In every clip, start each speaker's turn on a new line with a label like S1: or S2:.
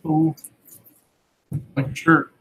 S1: Oh, like your shirt.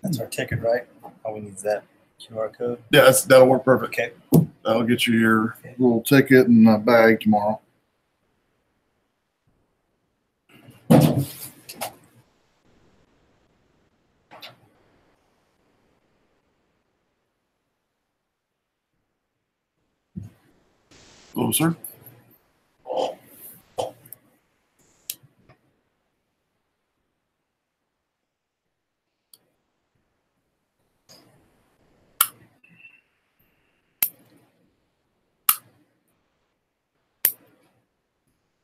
S2: That's our ticket, right? All we need is that QR code.
S1: Yeah, that'll work perfect.
S2: Okay.
S1: That'll get you your little ticket and a bag tomorrow. Hello, sir.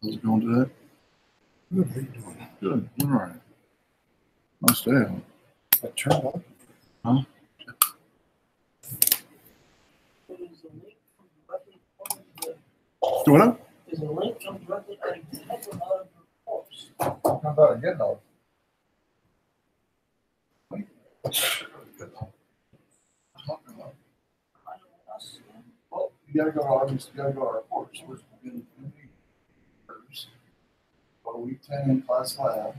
S1: How's it going today?
S3: Good. How you doing?
S1: Good. All right. Nice day out.
S3: That turned on?
S1: Huh? Do what?
S4: There's a link come directly to the head of the course.
S3: How about a good dog?
S1: Well, you gotta go to our reports. We're in first. Go to week 10 in class lab.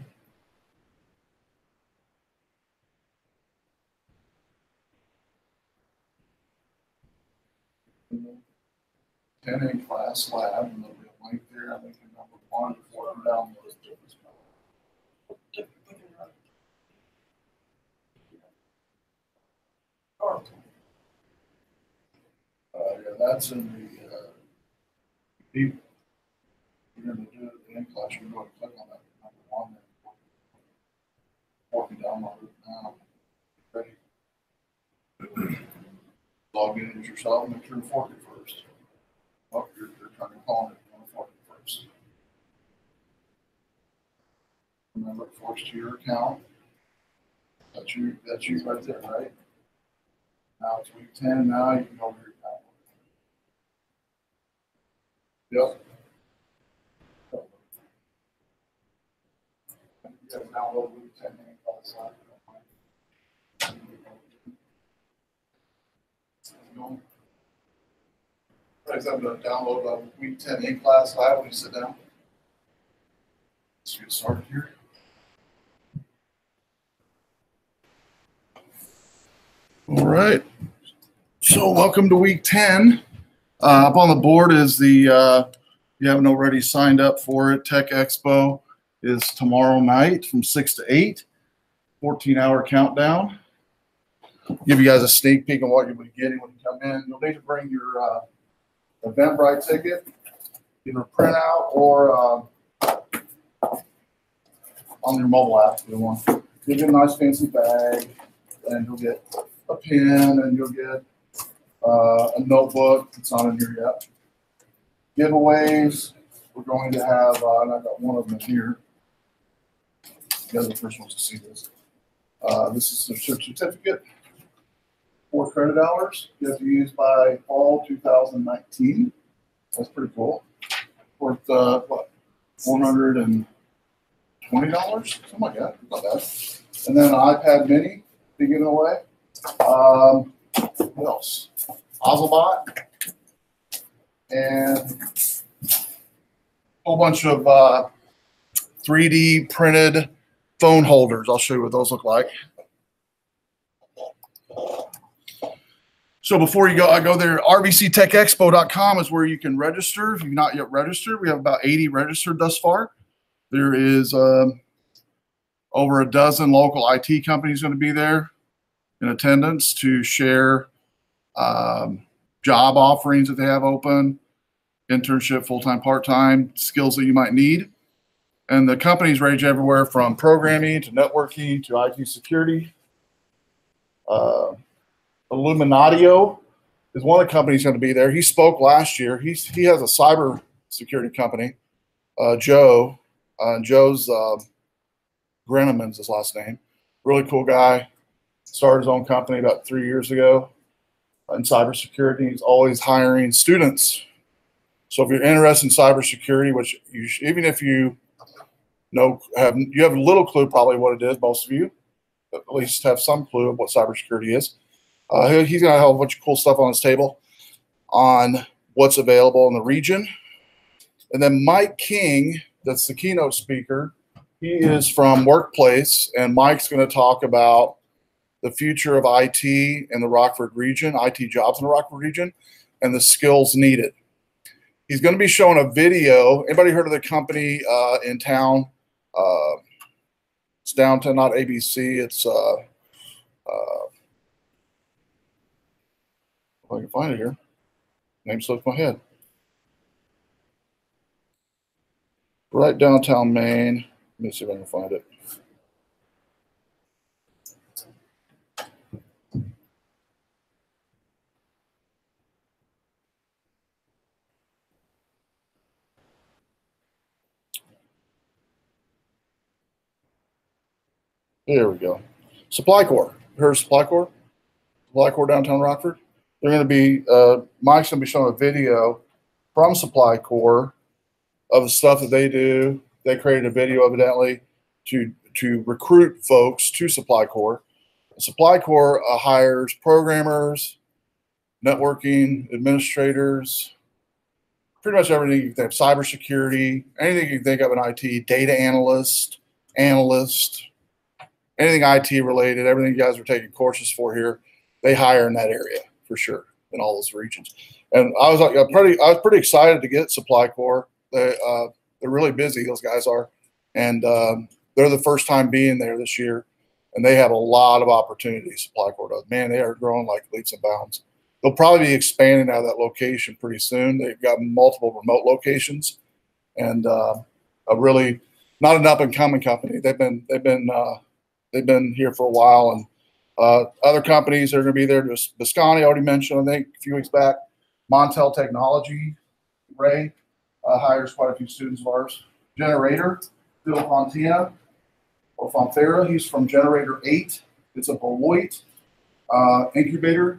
S1: And then 10 in class lab, and there'll be a link there. I think in number 1 before you download it. Yeah, that's in the you're going to do it in class. You're going to click on that number 1 there. Before you download it now. Ready? Log in as yourself, make sure to fork it first. Oh, you're trying to call it, you want to fork it first. Remember, it forks to your account. That's you right there, right? Now it's week 10, now you can go over your account. Yep. You have to download week 10 and class lab. Guys, I'm going to download week 10 in class lab when you sit down. Let's get started here. All right. So welcome to week 10. Up on the board is the, you haven't already signed up for it, Tech Expo is tomorrow night from 6 to 8, 14-hour countdown. Give you guys a sneak peek on what you'll be getting when you come in. You'll need to bring your Eventbrite ticket, either printout or on your mobile app if you want. You'll get a nice fancy bag, and you'll get a pen, and you'll get a notebook. It's not in here yet. Giveaways. We're going to have, and I've got one of them here. You guys are the first ones to see this. This is a certificate, 4 credit hours. You have to use by fall 2019. That's pretty cool. Worth what, $420, something like that. Not bad. And then an iPad Mini be given away. What else? Ozlebot and a whole bunch of 3D printed phone holders. I'll show you what those look like. So before you go, I go there. RBCTechExpo.com is where you can register. If you've not yet registered, we have about 80 registered thus far. There is over a dozen local IT companies going to be there in attendance to share job offerings that they have open, internship, full-time, part-time, skills that you might need. And the companies range everywhere from programming to networking to IT security. Illuminatio is one of the companies going to be there. He spoke last year. He has a cyber security company, Joe. Joe's Greneman's his last name. Really cool guy. Started his own company about 3 years ago in cybersecurity. He's always hiring students. So if you're interested in cybersecurity, which even if you have a little clue probably what it is, most of you at least have some clue of what cybersecurity is. He's going to have a bunch of cool stuff on his table on what's available in the region. And then Mike King, that's the keynote speaker. He is from Workplace, and Mike's going to talk about the future of IT in the Rockford region, IT jobs in the Rockford region, and the skills needed. He's going to be showing a video. Anybody heard of the company in town? It's downtown, not ABC. It's if I can find it here. Name slipped my head. Right downtown Maine. Let me see if I can find it. There we go. Supply Corps. You heard of Supply Corps? Supply Corps downtown Rockford. They're going to be, Mike's going to be showing a video from Supply Corps of the stuff that they do. They created a video evidently to recruit folks to Supply Corps. Supply Corps hires programmers, networking administrators, pretty much everything you can think of, cybersecurity, anything you can think of in IT, data analyst, anything IT related, everything you guys are taking courses for here, they hire in that area for sure in all those regions. And I was pretty excited to get Supply Corps. They're really busy, those guys are, and they're the first time being there this year, and they have a lot of opportunities. Supply Corps does. Man, they are growing like leaps and bounds. They'll probably be expanding out of that location pretty soon. They've got multiple remote locations, and a really not an up and coming company. They've been here for a while, and other companies that are going to be there. Just Biscani, I already mentioned, I think a few weeks back. Montel Technology, Ray hires quite a few students of ours. Generator, Phil Fontina or Fonfera. He's from Generator 8. It's a Beloit incubator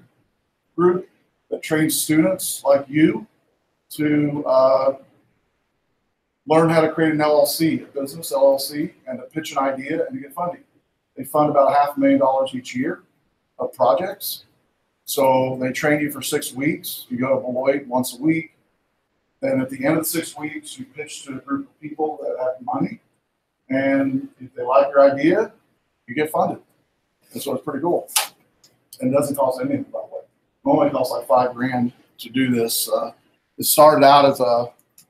S1: group that trains students like you to learn how to create an LLC, a business LLC, and to pitch an idea and to get funding. They fund about $500,000 each year of projects. So they train you for 6 weeks. You go to Beloit once a week. Then at the end of the 6 weeks, you pitch to a group of people that have money. And if they like your idea, you get funded. And so it's pretty cool. And it doesn't cost anything, by the way. Normally it costs like $5,000 to do this. It started out as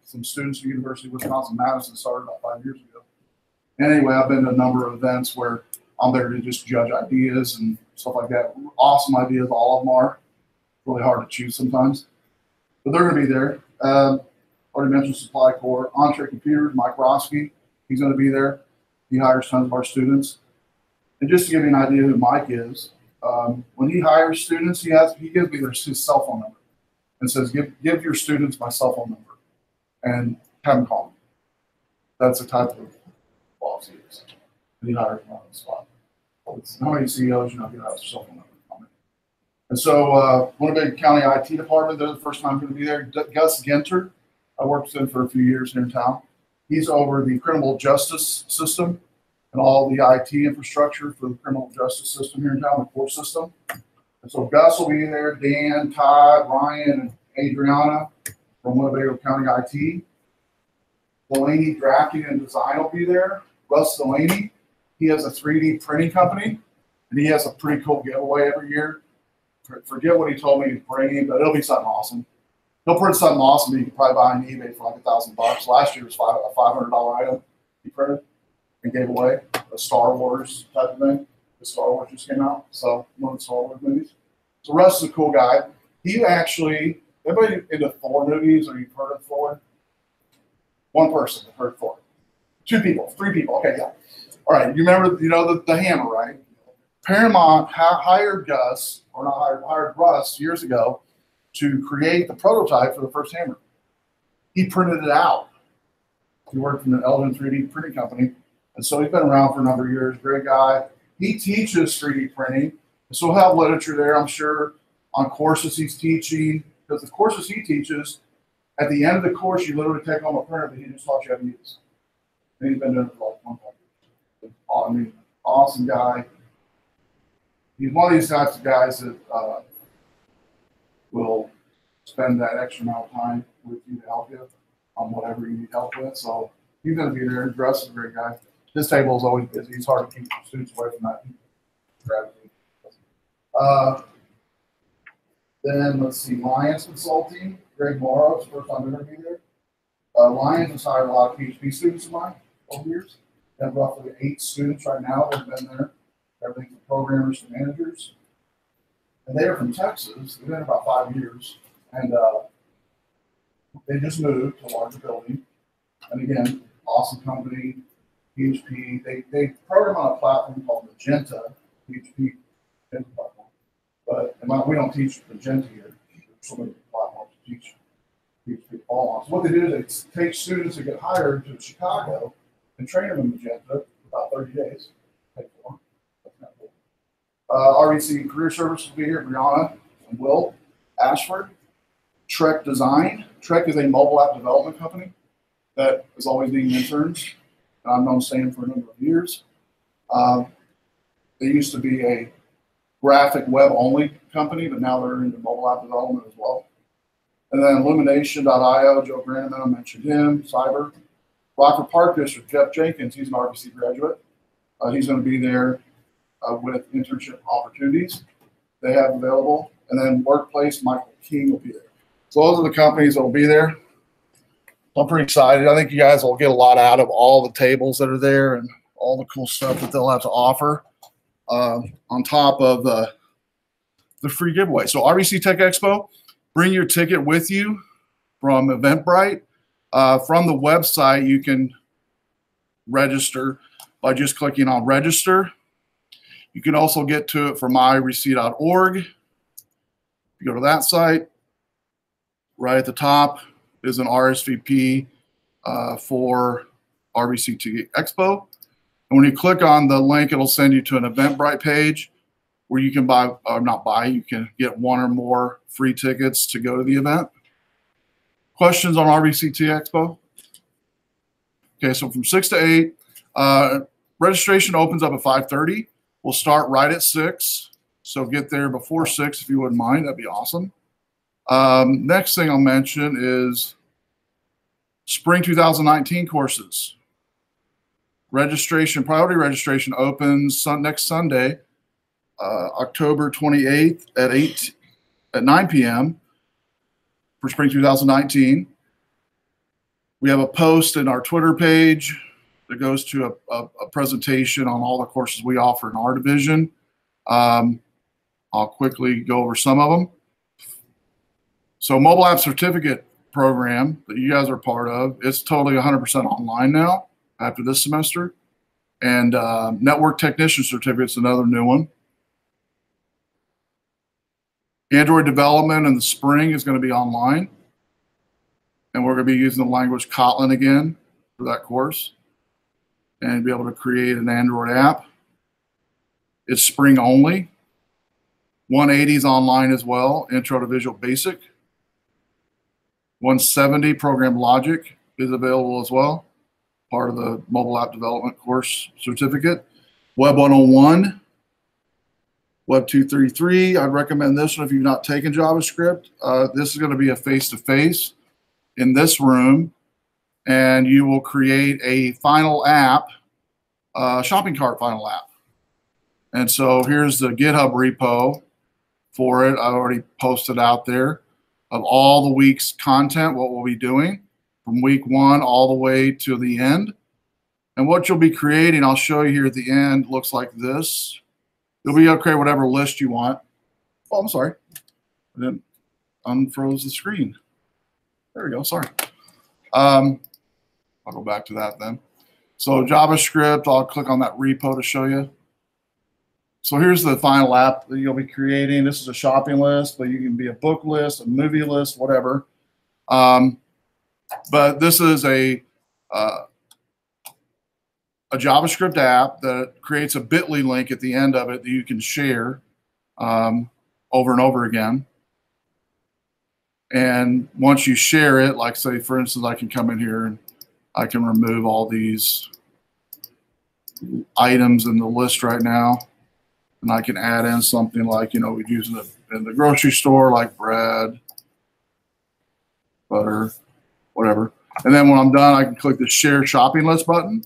S1: some students at the University of Wisconsin-Madison started about 5 years ago. Anyway, I've been to a number of events where I'm there to just judge ideas and stuff like that. Awesome ideas, all of them are. Really hard to choose sometimes. But they're going to be there. Already mentioned Supply Corps. Entree Computers, Mike Roski, he's going to be there. He hires tons of our students. And just to give you an idea who Mike is, when he hires students, he gives me his cell phone number and says, give your students my cell phone number and have them call me. That's the type of boss he is. And he hires them on the spot. How many CEOs get out their cell phone number? And so Winnipeg County IT department, they're the first time going to be there. Gus Genter, I worked with him for a few years here in town. He's over the criminal justice system and all the IT infrastructure for the criminal justice system here in town, the court system. And so Gus will be there, Dan, Todd, Ryan, and Adriana from Winnebago County IT. Delaney Drafting and Design will be there. Russ Delaney, he has a 3D printing company, and he has a pretty cool giveaway every year. Forget what he told me he's bringing, but it'll be something awesome. He'll print something awesome that you can probably buy on eBay for like $1,000. Last year was a $500 item he printed and gave away, a Star Wars type of thing. The Star Wars just came out, so one of the Star Wars movies. So Russ is a cool guy. He actually, everybody into Thor movies, or you've heard of Thor? One person that heard Thor. 2 people, 3 people. Okay, yeah. All right, you remember, the hammer, right? Paramount hired Gus, or not hired Russ years ago to create the prototype for the first hammer. He printed it out. He worked in an Eldon 3D printing company, and so he's been around for a number of years. Great guy. He teaches 3D printing, so he'll have literature there, I'm sure, on courses he's teaching, because the courses he teaches, at the end of the course, you literally take home a printer that he just taught you how to use. And he's been doing it for like 1 year. I mean, awesome guy. He's one of these types of guys that will spend that extra amount of time with you to help you on whatever you need help with. So he's going to be there. Russ is a great guy. His table is always busy. It's hard to keep students away from that. Then let's see, Lions Consulting. Greg Morrow's first time going to be there. Lions has hired a lot of PhD students of mine over years. They have roughly 8 students right now that have been there. Everything from programmers to managers. And they are from Texas. They've been about 5 years. And they just moved to a larger building. And again, awesome company, PHP. They program on a platform called Magenta, PHP platform. But we don't teach Magenta here. There's so many platforms to teach PHP all on. So what they do is they take students that get hired to Chicago and train them in Magenta for about 30 days. Pay for them. RBC Career Service will be here. Brianna and Will Ashford. Trek Design. Trek is a mobile app development company that is always needing interns. And I've known Sam for a number of years. They used to be a graphic web-only company, but now they're into mobile app development as well. And then Illumination.io, Joe Granneman, I mentioned him. Cyber. Rockford Park District, Jeff Jenkins, he's an RBC graduate. He's going to be there with internship opportunities they have available. And then Workplace, Michael King will be there. So those are the companies that will be there. I'm pretty excited. I think you guys will get a lot out of all the tables that are there and all the cool stuff that they'll have to offer on top of the free giveaway. So RBC Tech Expo, bring your ticket with you from Eventbrite. From the website, you can register by just clicking on register. You can also get to it from myreceipt.org. If you go to that site, right at the top is an RSVP for RBC Expo. And when you click on the link, it'll send you to an Eventbrite page where you can buy, or not buy, you can get 1 or more free tickets to go to the event. Questions on RBCT Expo? Okay, so from 6 to 8, registration opens up at 5:30. We'll start right at 6. So get there before 6 if you wouldn't mind. That'd be awesome. Next thing I'll mention is Spring 2019 courses. Priority registration opens next Sunday. October 28th at 9 p.m. for spring 2019. We have a post in our Twitter page that goes to a presentation on all the courses we offer in our division. I'll quickly go over some of them. So mobile app certificate program that you guys are part of, it's totally 100% online now after this semester. And network technician certificate's another new one. Android development in the spring is going to be online. And we're going to be using the language Kotlin again for that course and be able to create an Android app. It's spring only. 180 is online as well, Intro to Visual Basic. 170 Program Logic is available as well, part of the mobile app development course certificate. Web 101, Web 233, I'd recommend this one if you've not taken JavaScript. This is going to be a face-to-face in this room, and you will create a final app, shopping cart final app. And so here's the GitHub repo for it. I already posted out there of all the week's content, what we'll be doing from week 1 all the way to the end. And what you'll be creating, I'll show you here at the end, looks like this. You'll be able to create whatever list you want. Oh, I'm sorry. I didn't unfroze the screen. There we go, sorry. I'll go back to that then. So JavaScript, I'll click on that repo to show you. So here's the final app that you'll be creating. This is a shopping list, but you can be a book list, a movie list, whatever. But this is a JavaScript app that creates a bit.ly link at the end of it that you can share over and over again. And once you share it, like say, for instance, I can come in here and I can remove all these items in the list right now. And I can add in something like, we'd use in the grocery store, like bread, butter, whatever. And then when I'm done, I can click the Share Shopping List button.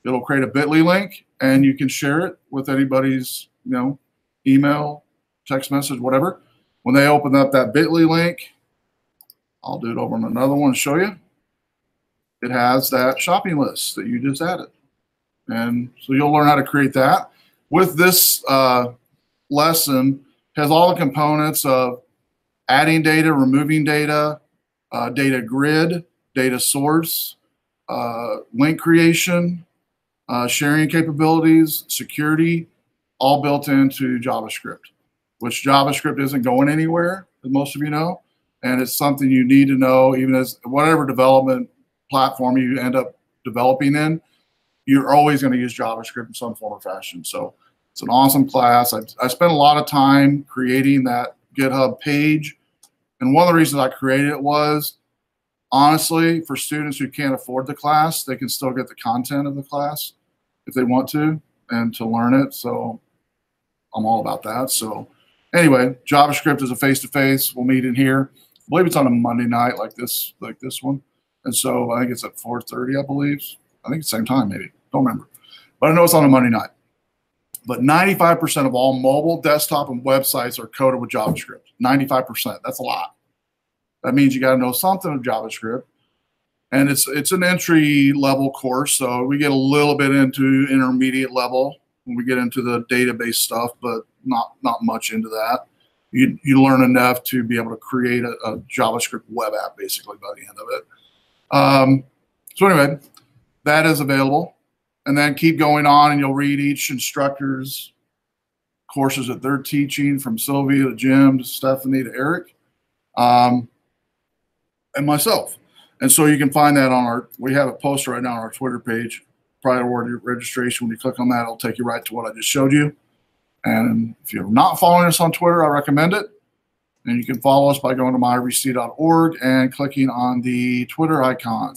S1: It'll create a bit.ly link, and you can share it with anybody's, email, text message, whatever. When they open up that bit.ly link, I'll do it over on another one to show you. It has that shopping list that you just added. And so you'll learn how to create that. With this lesson, has all the components of adding data, removing data, data grid, data source, link creation, sharing capabilities, security, all built into JavaScript, which JavaScript isn't going anywhere, as most of you know. And it's something you need to know, even as whatever development platform you end up developing in, you're always going to use JavaScript in some form or fashion. So it's an awesome class. I spent a lot of time creating that GitHub page. And one of the reasons I created it was, honestly, for students who can't afford the class, they can still get the content of the class if they want to and to learn it. So I'm all about that. So anyway, JavaScript is a face-to-face. We'll meet in here. I believe it's on a Monday night like this one. And so I think it's at 4:30, I believe. I think it's the same time, maybe. Don't remember. But I know it's on a Monday night. But 95% of all mobile, desktop, and websites are coded with JavaScript. 95%. That's a lot. That means you got to know something of JavaScript. And it's an entry-level course, so we get a little bit into intermediate level when we get into the database stuff, but not much into that. You learn enough to be able to create a JavaScript web app, basically, by the end of it. So anyway, that is available. And then keep going on, and you'll read each instructor's courses that they're teaching, from Sylvia to Jim to Stephanie to Eric, and myself. And so you can find that on we have a post right now on our Twitter page, priority registration. When you click on that, it'll take you right to what I just showed you. And if you're not following us on Twitter, I recommend it. And you can follow us by going to myrec.org and clicking on the Twitter icon.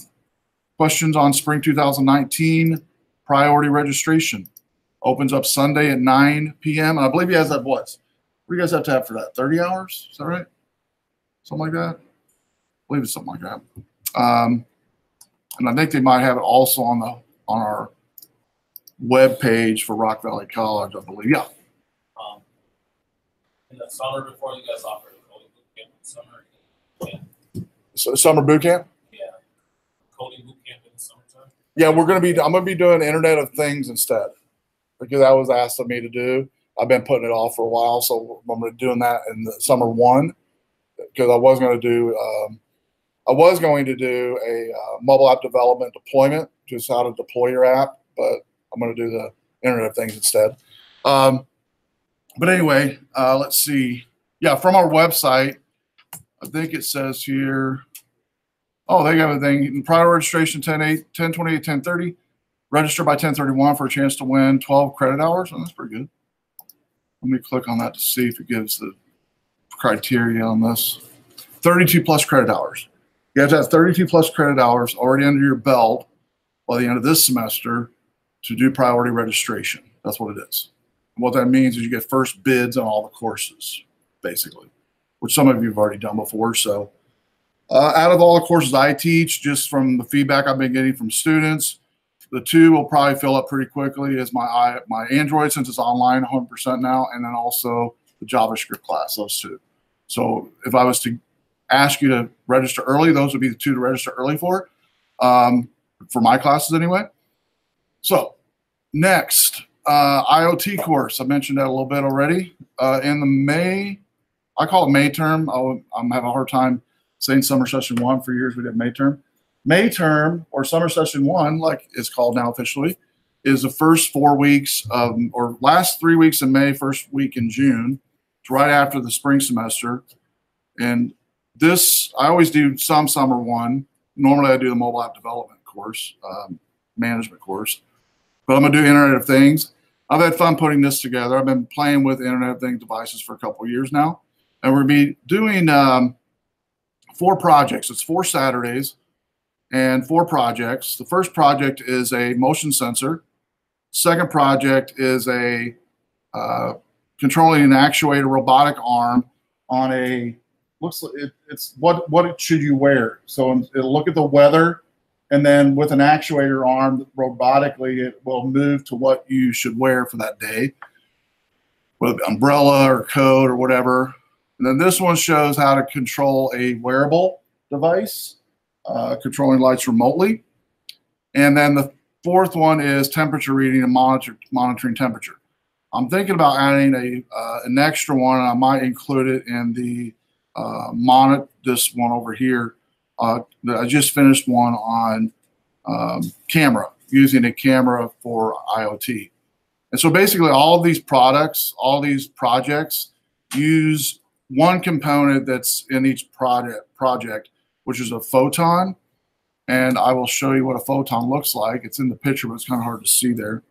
S1: Questions on spring 2019 priority registration opens up Sunday at 9 p.m. And I believe you guys have what do you guys have to have for that? 30 hours? Is that right? Something like that? I believe it's something like that. And I think they might have it also on our web page for Rock Valley College, I believe. Yeah.
S5: in the summer before you guys offer coding boot camp in the summer? Yeah.
S1: So summer boot camp.
S5: Yeah. Coding boot camp in the summertime.
S1: Yeah, I'm gonna be doing Internet of Things instead, because that was asked of me to do. I've been putting it off for a while, so I'm gonna be doing that in the summer one, because I was going to do a mobile app development deployment, just how to deploy your app, but I'm going to do the Internet of Things instead. But anyway, let's see. Yeah, from our website, I think it says here, oh, they got everything. Prior registration 10/8, 10/28, 10/30. Register by 10/31 for a chance to win 12 credit hours. Oh, that's pretty good. Let me click on that to see if it gives the criteria on this. 32 plus credit hours. You have to have 32 plus credit hours already under your belt by the end of this semester to do priority registration. That's what it is. And what that means is you get first bids on all the courses, basically, which some of you have already done before. So out of all the courses I teach, just from the feedback I've been getting from students, the two will probably fill up pretty quickly is my Android, since it's online 100% now, and then also the JavaScript class, those two. So if I was to ask you to register early, those would be the two to register early for my classes anyway. So next, IoT course. I mentioned that a little bit already. In the May, I call it May term. I'm having a hard time saying summer session one. For years we did May term. May term, or summer session one, like it's called now officially, is the first 4 weeks or last 3 weeks in May, first week in June. It's right after the spring semester. And this, I always do some summer one. Normally I do the mobile app development course, management course, but I'm gonna do Internet of Things. I've had fun putting this together. I've been playing with Internet of Things devices for a couple of years now. And we're gonna be doing 4 projects. It's 4 Saturdays and 4 projects. The first project is a motion sensor. Second project is a controlling an actuator robotic arm on a, looks like it's what should you wear. So it'll look at the weather, and then with an actuator arm robotically, it will move to what you should wear for that day, whether umbrella or coat or whatever. And then this one shows how to control a wearable device, controlling lights remotely. And then the fourth one is temperature reading and monitoring temperature. I'm thinking about adding an extra one, and I might include it in the this one over here. I just finished one on camera, using a camera for IoT. And so basically all of these products, all these projects use one component that's in each project, which is a photon. And I will show you what a photon looks like. It's in the picture, but it's kind of hard to see there.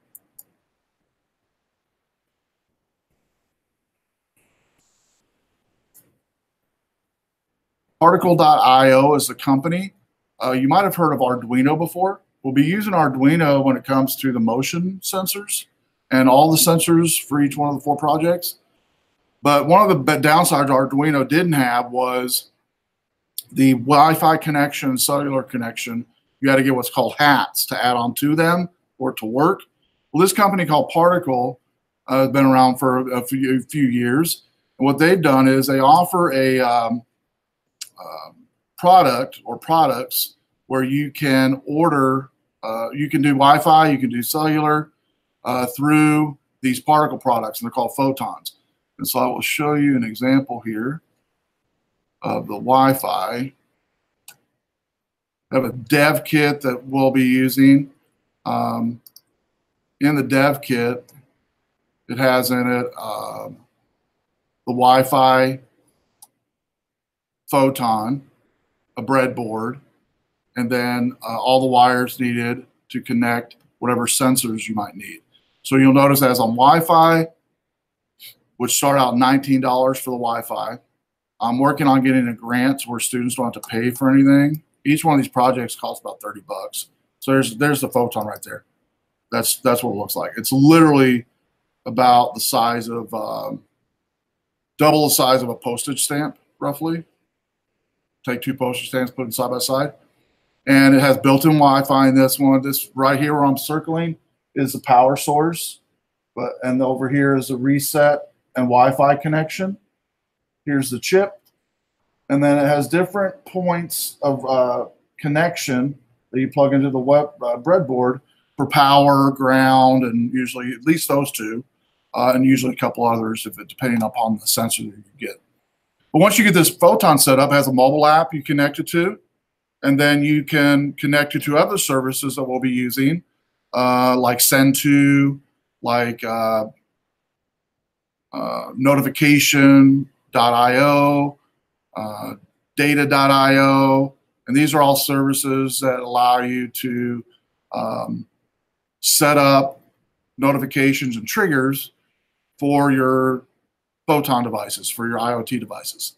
S1: Particle.io is the company. You might have heard of Arduino before. We'll be using Arduino when it comes to the motion sensors and all the sensors for each one of the 4 projects. But one of the downsides Arduino didn't have was the Wi-Fi connection, cellular connection. You had to get what's called hats to add on to them for it to work. Well, this company called Particle has been around for a few years. And what they've done is they offer a product or products where you can order, you can do Wi-Fi, you can do cellular through these Particle products, and they're called photons. And so I will show you an example here of the Wi-Fi. I have a dev kit that we'll be using. In the dev kit, it has in it the Wi-Fi photon, a breadboard, and then all the wires needed to connect whatever sensors you might need. So you'll notice as on Wi-Fi, which start out $19 for the Wi-Fi. I'm working on getting a grant where students don't have to pay for anything. Each one of these projects costs about 30 bucks. So there's the photon right there. That's what it looks like. It's literally about the size of, double the size of a postage stamp, roughly. Take 2 postage stamps, put them side by side. And it has built-in Wi-Fi in this one. This right here where I'm circling is the power source. And over here is a reset and Wi-Fi connection. Here's the chip. And then it has different points of connection that you plug into the breadboard for power, ground, and usually at least those two, and usually a couple others if it depending upon the sensor that you get. But once you get this photon set up, it has a mobile app you connect it to, and then you can connect it to other services that we'll be using, like Send-To, like Notification.io, Data.io, and these are all services that allow you to set up notifications and triggers for your photon devices, for your IoT devices.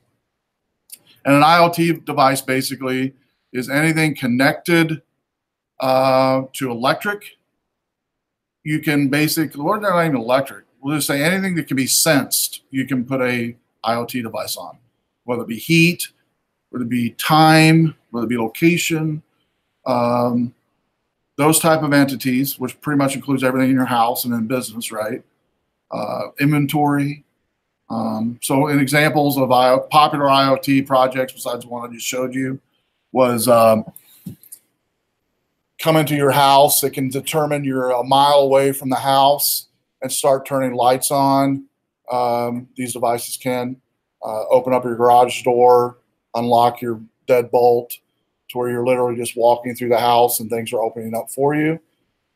S1: And an IoT device basically is anything connected to electric. You can basically, well, not even electric, we'll just say anything that can be sensed, you can put a IoT device on, whether it be heat, whether it be time, whether it be location, those type of entities, which pretty much includes everything in your house and in business, right? Inventory. So in examples of popular IoT projects, besides the one I just showed you, was come into your house. It can determine you're a mile away from the house and start turning lights on. These devices can open up your garage door, unlock your deadbolt to where you're literally just walking through the house and things are opening up for you.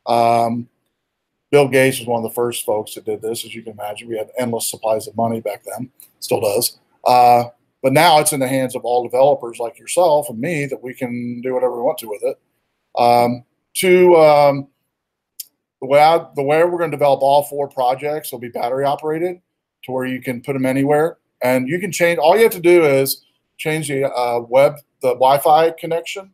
S1: Bill Gates was one of the first folks that did this. As you can imagine, we had endless supplies of money back then, still does. But now it's in the hands of all developers like yourself and me that we can do whatever we want to with it. The way we're going to develop all 4 projects will be battery operated to where you can put them anywhere. And you can change, all you have to do is change the the Wi-Fi connection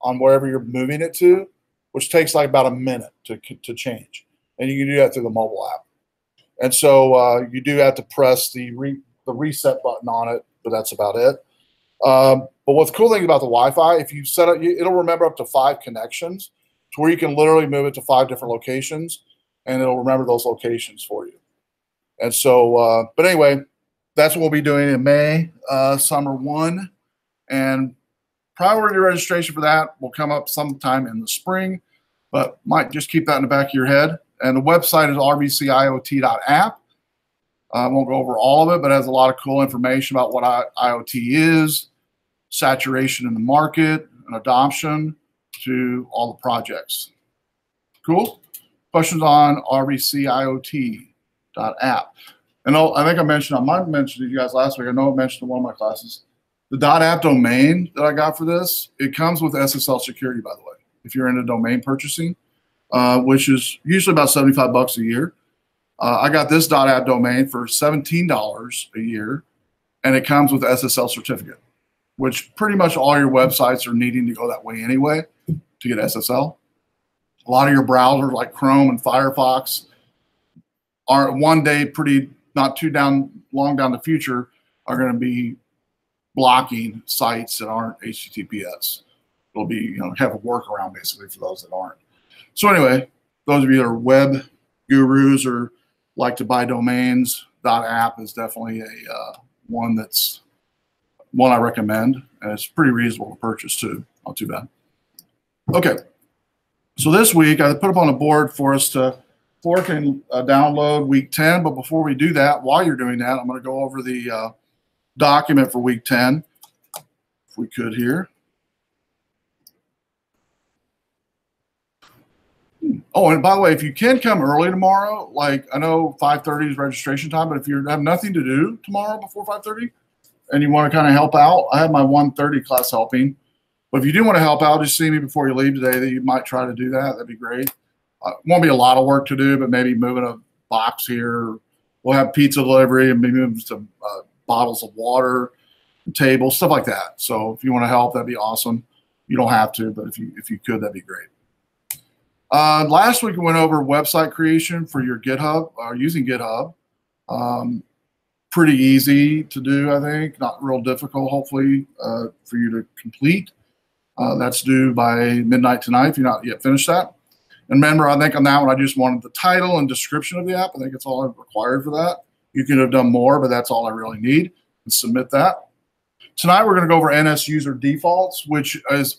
S1: on wherever you're moving it to, which takes like about a minute to change. And you can do that through the mobile app. And so you do have to press the reset button on it, but that's about it. But what's the cool thing about the Wi-Fi, if you set up, it'll remember up to 5 connections to where you can literally move it to 5 different locations, and it'll remember those locations for you. And so, but anyway, that's what we'll be doing in May, summer 1. And priority registration for that will come up sometime in the spring, but might just keep that in the back of your head. And the website is rvciot.app. I won't go over all of it, but it has a lot of cool information about what IoT is, saturation in the market, and adoption to all the projects. Cool? Questions on rvciot.app. And I think I might have mentioned to you guys last week. I know I mentioned in one of my classes. The .app domain that I got for this, it comes with SSL security, by the way, if you're into domain purchasing, which is usually about $75 a year. I got this .app domain for $17 a year, and it comes with SSL certificate, which pretty much all your websites are needing to go that way anyway to get SSL. A lot of your browsers like Chrome and Firefox are one day not too long down the future are going to be blocking sites that aren't HTTPS. It'll be, have a workaround basically for those that aren't. So anyway, those of you that are web gurus or like to buy domains, .app is definitely one I recommend, and it's pretty reasonable to purchase too. Not too bad. Okay, so this week I put up on the board for us to fork and download week 10. But before we do that, while you're doing that, I'm going to go over the document for week 10, if we could here. Oh, and by the way, if you can come early tomorrow, like I know 5:30 is registration time, but if you have nothing to do tomorrow before 5:30 and you want to kind of help out, I have my 1:30 class helping. But if you do want to help out, just see me before you leave today that you might try to do that. That'd be great. Won't be a lot of work to do, but maybe moving a box here. We'll have pizza delivery and maybe moving some bottles of water, tables, stuff like that. So if you want to help, that'd be awesome. You don't have to, but if you could, that'd be great. Last week we went over website creation for your GitHub, or using GitHub. Pretty easy to do, I think. Not real difficult, hopefully, for you to complete. That's due by midnight tonight if you're not yet finished that. And remember, I think on that one, I just wanted the title and description of the app. I think it's all required for that. You could have done more, but that's all I really need. and submit that. Tonight, we're going to go over NS user defaults, which is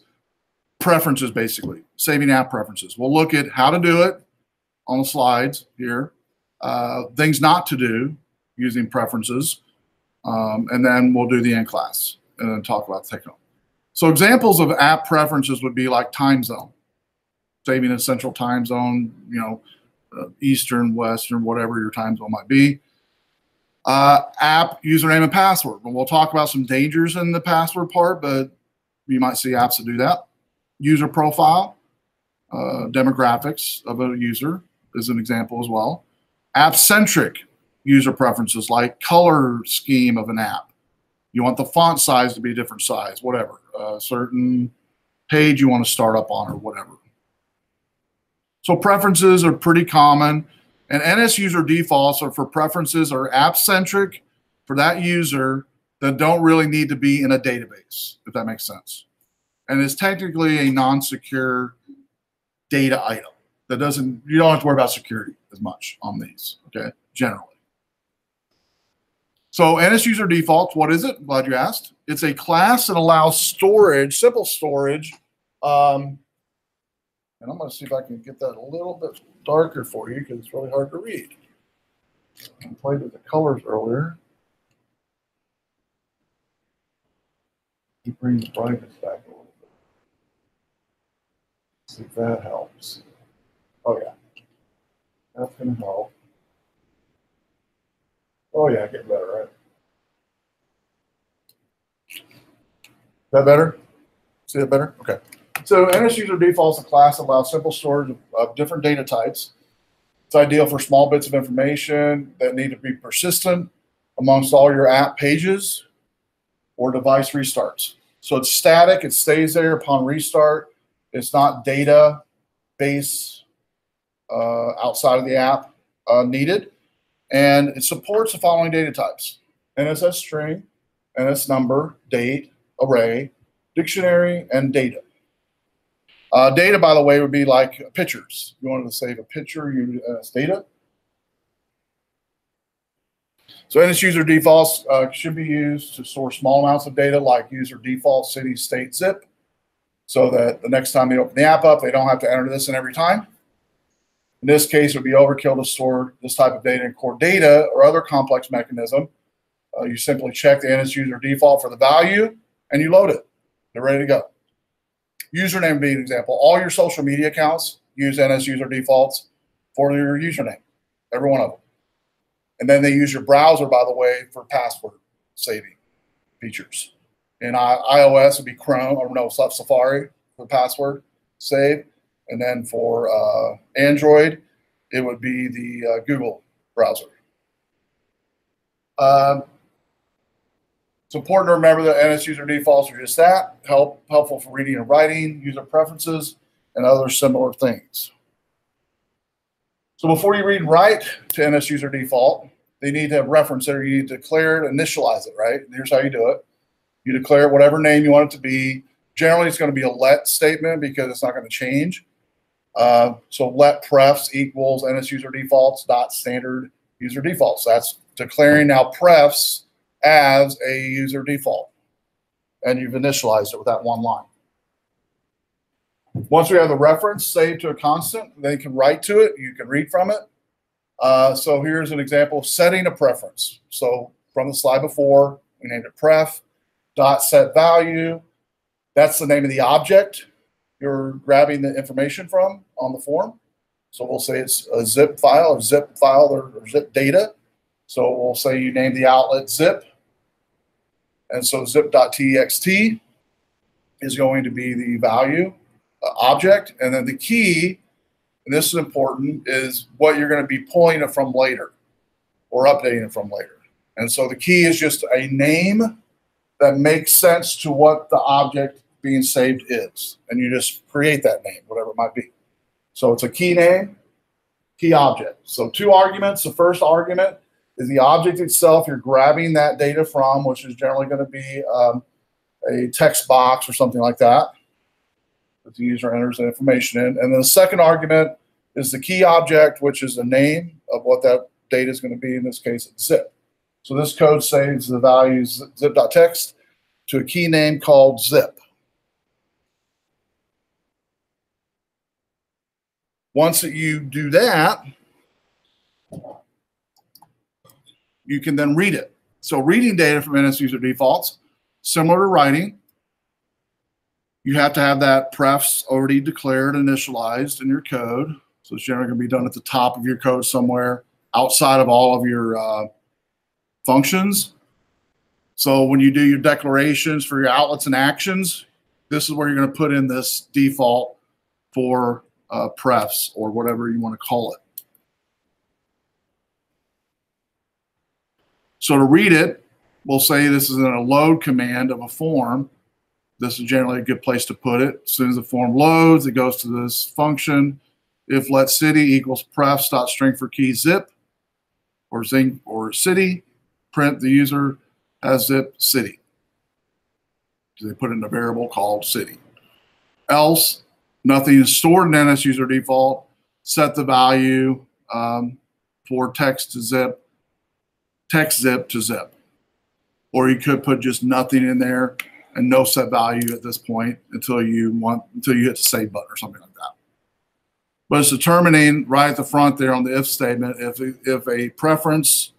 S1: preferences, basically, saving app preferences. We'll look at how to do it on the slides here, things not to do using preferences, and then we'll do the end class and then talk about the technical. So examples of app preferences would be like time zone, saving a central time zone, Eastern, Western, whatever your time zone might be. App username and password. And we'll talk about some dangers in the password part, but you might see apps that do that. User profile, demographics of a user is an example as well. App-centric user preferences like color scheme of an app. You want the font size to be a different size, whatever. A certain page you want to start up on or whatever. So preferences are pretty common. And NS user defaults are for preferences are app-centric for that user that don't really need to be in a database, if that makes sense. And it's technically a non-secure data item that you don't have to worry about security as much on these, okay, generally. So NS user defaults, what is it? Glad you asked. It's a class that allows storage, simple storage. And I'm going to see if I can get that a little bit darker for you because it's really hard to read. I played with the colors earlier. To bring the brightness back a little bit. See if that helps. Oh yeah, that's going to help. Oh yeah, getting better, right? Is that better? See that better? Okay. So NS user defaults a class that allows simple storage of different data types. It's ideal for small bits of information that need to be persistent amongst all your app pages or device restarts. So it's static, it stays there upon restart. It's not data base outside of the app needed. And it supports the following data types: NSS string, NS number, date, array, dictionary, and data. Data, by the way, would be like pictures. You wanted to save a picture, you use NS data. So NS user defaults should be used to store small amounts of data like user default, city, state, zip, so that the next time they open the app up, they don't have to enter this in every time. In this case, it would be overkill to store this type of data in core data or other complex mechanism. You simply check the NS user default for the value, and you load it. They're ready to go. Username would be an example. All your social media accounts use NS user defaults for your username, every one of them. And then they use your browser, by the way, for password saving features. In iOS, it would be Chrome, or no, Safari for password save. And then for Android, it would be the Google browser. It's important to remember that NS user defaults are just that, helpful for reading and writing, user preferences, and other similar things. So before you read and write to NS user default, they need to have reference there. You need to declare it, initialize it, right? Here's how you do it. You declare whatever name you want it to be. Generally, it's going to be a let statement because it's not going to change. So let prefs equals NS user defaults dot standard user defaults. That's declaring now prefs as a user default, and you've initialized it with that one line. Once we have the reference saved to a constant, then you can write to it. You can read from it. So here's an example of setting a preference. So from the slide before, we named it pref dot set value. That's the name of the object you're grabbing the information from on the form. So we'll say it's a zip file or zip data. So we'll say you name the outlet zip. And so zip.txt is going to be the value object. And then the key, and this is important, is what you're going to be pulling it from later or updating it from later. And so the key is just a name that makes sense to what the object being saved is. And you just create that name, whatever it might be. So it's a key name, key object. So two arguments. The first argument is the object itself you're grabbing that data from, which is generally going to be a text box or something like that that the user enters the information in. And then the second argument is the key object, which is the name of what that data is going to be. In this case, it's zip. So this code saves the values zip.txt to a key name called zip. Once that you do that, you can then read it. So reading data from NS user defaults, similar to writing, you have to have that prefs already declared, initialized in your code. So it's generally going to be done at the top of your code somewhere outside of all of your functions. So when you do your declarations for your outlets and actions, this is where you're going to put in this default for prefs or whatever you want to call it. So to read it, we'll say this is in a load command of a form. This is generally a good place to put it. As soon as the form loads, it goes to this function. If let city equals prefs.string for key zip or zing or city, print the user has zip city. So they put in a variable called city. Else, nothing is stored in NS user default. Set the value for text to zip, text zip to zip. Or you could put just nothing in there and no set value at this point until you hit the save button or something like that. But it's determining right at the front there on the if statement if a preference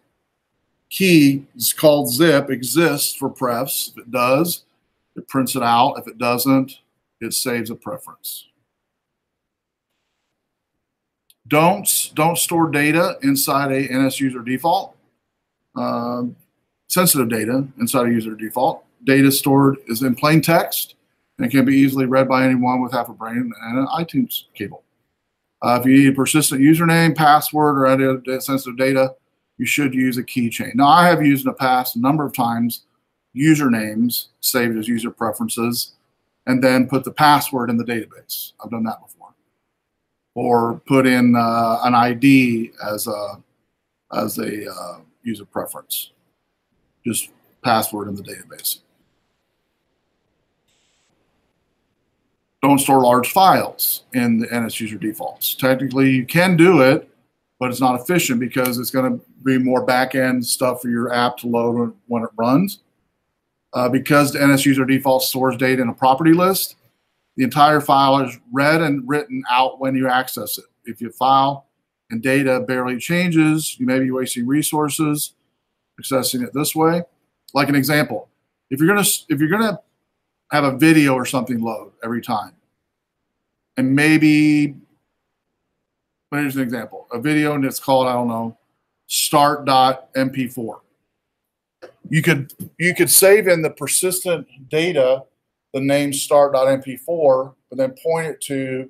S1: key is called zip exists for prefs. If it does, it prints it out. If it doesn't, it saves a preference. Don't store data inside a NS user default. Sensitive data inside a user default. Data stored is in plain text and can be easily read by anyone with half a brain and an iTunes cable. If you need a persistent username, password, or other sensitive data, you should use a keychain. Now, I have used in the past a number of times usernames saved as user preferences and then put the password in the database. I've done that before. Or put in an ID as a user preference. Just password in the database. Don't store large files in the NS user defaults. Technically, you can do it, but it's not efficient because it's going to be more back-end stuff for your app to load when it runs. Because the NS user default stores data in a property list, the entire file is read and written out when you access it. If your file and data barely changes, you may be wasting resources accessing it this way. Like an example, if you're gonna have a video or something load every time, and maybe, here's an example, a video and it's called, I don't know, start.mp4. You could save in the persistent data the name start.mp4, but then point it to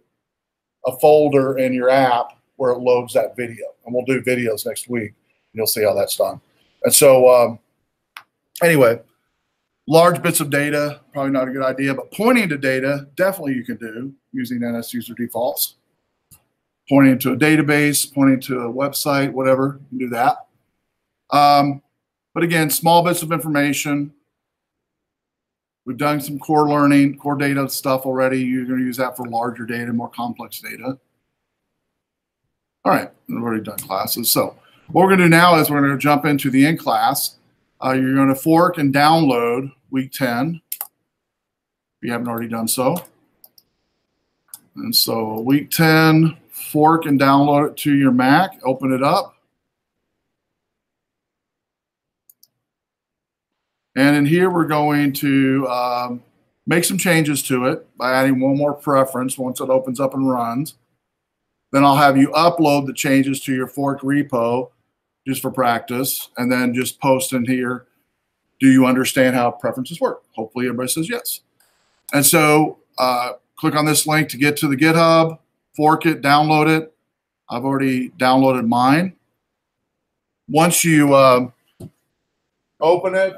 S1: a folder in your app where it loads that video. And we'll do videos next week. And you'll see how that's done. And so anyway, large bits of data, probably not a good idea, but pointing to data, definitely you can do using NS user defaults. Pointing to a database, pointing to a website, whatever, you can do that. But again, small bits of information. We've done some core learning, core data stuff already. You're going to use that for larger data, more complex data. All right, we've already done classes. So what we're going to do now is we're going to jump into the in class. You're going to fork and download week 10, if you haven't already done so. And so week 10, fork and download it to your Mac, open it up. And in here, we're going to make some changes to it by adding one more preference once it opens up and runs. Then I'll have you upload the changes to your fork repo just for practice, and then just post in here, do you understand how preferences work? Hopefully everybody says yes. And so click on this link to get to the GitHub, fork it, download it. I've already downloaded mine. Once you open it,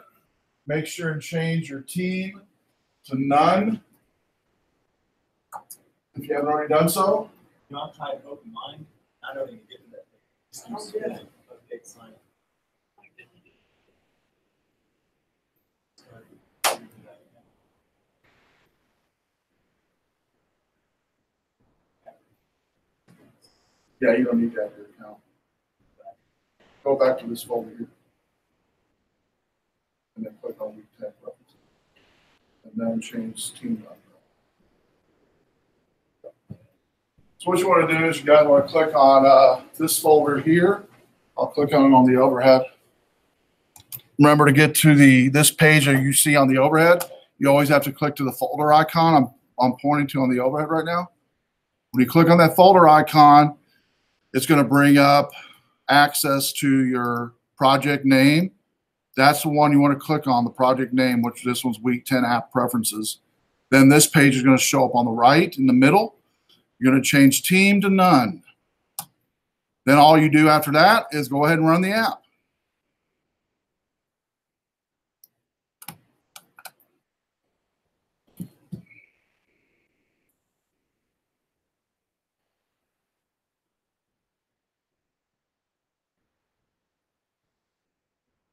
S1: make sure and change your team to none if you haven't already done so.
S5: You want to try to open mine? I don't even get to that. Okay, sign up.
S1: Yeah, you don't need to have your account. Go back to this folder here. and then click on week 10 preferences. And then change team number. So what you want to do is you guys want to click on this folder here. I'll click on it on the overhead. Remember to get to this page that you see on the overhead, you always have to click to the folder icon I'm pointing to on the overhead right now. When you click on that folder icon, it's going to bring up access to your project name. That's the one you want to click on, the project name, which this one's week 10 app preferences. Then this page is going to show up on the right in the middle. You're going to change team to none. Then all you do after that is go ahead and run the app.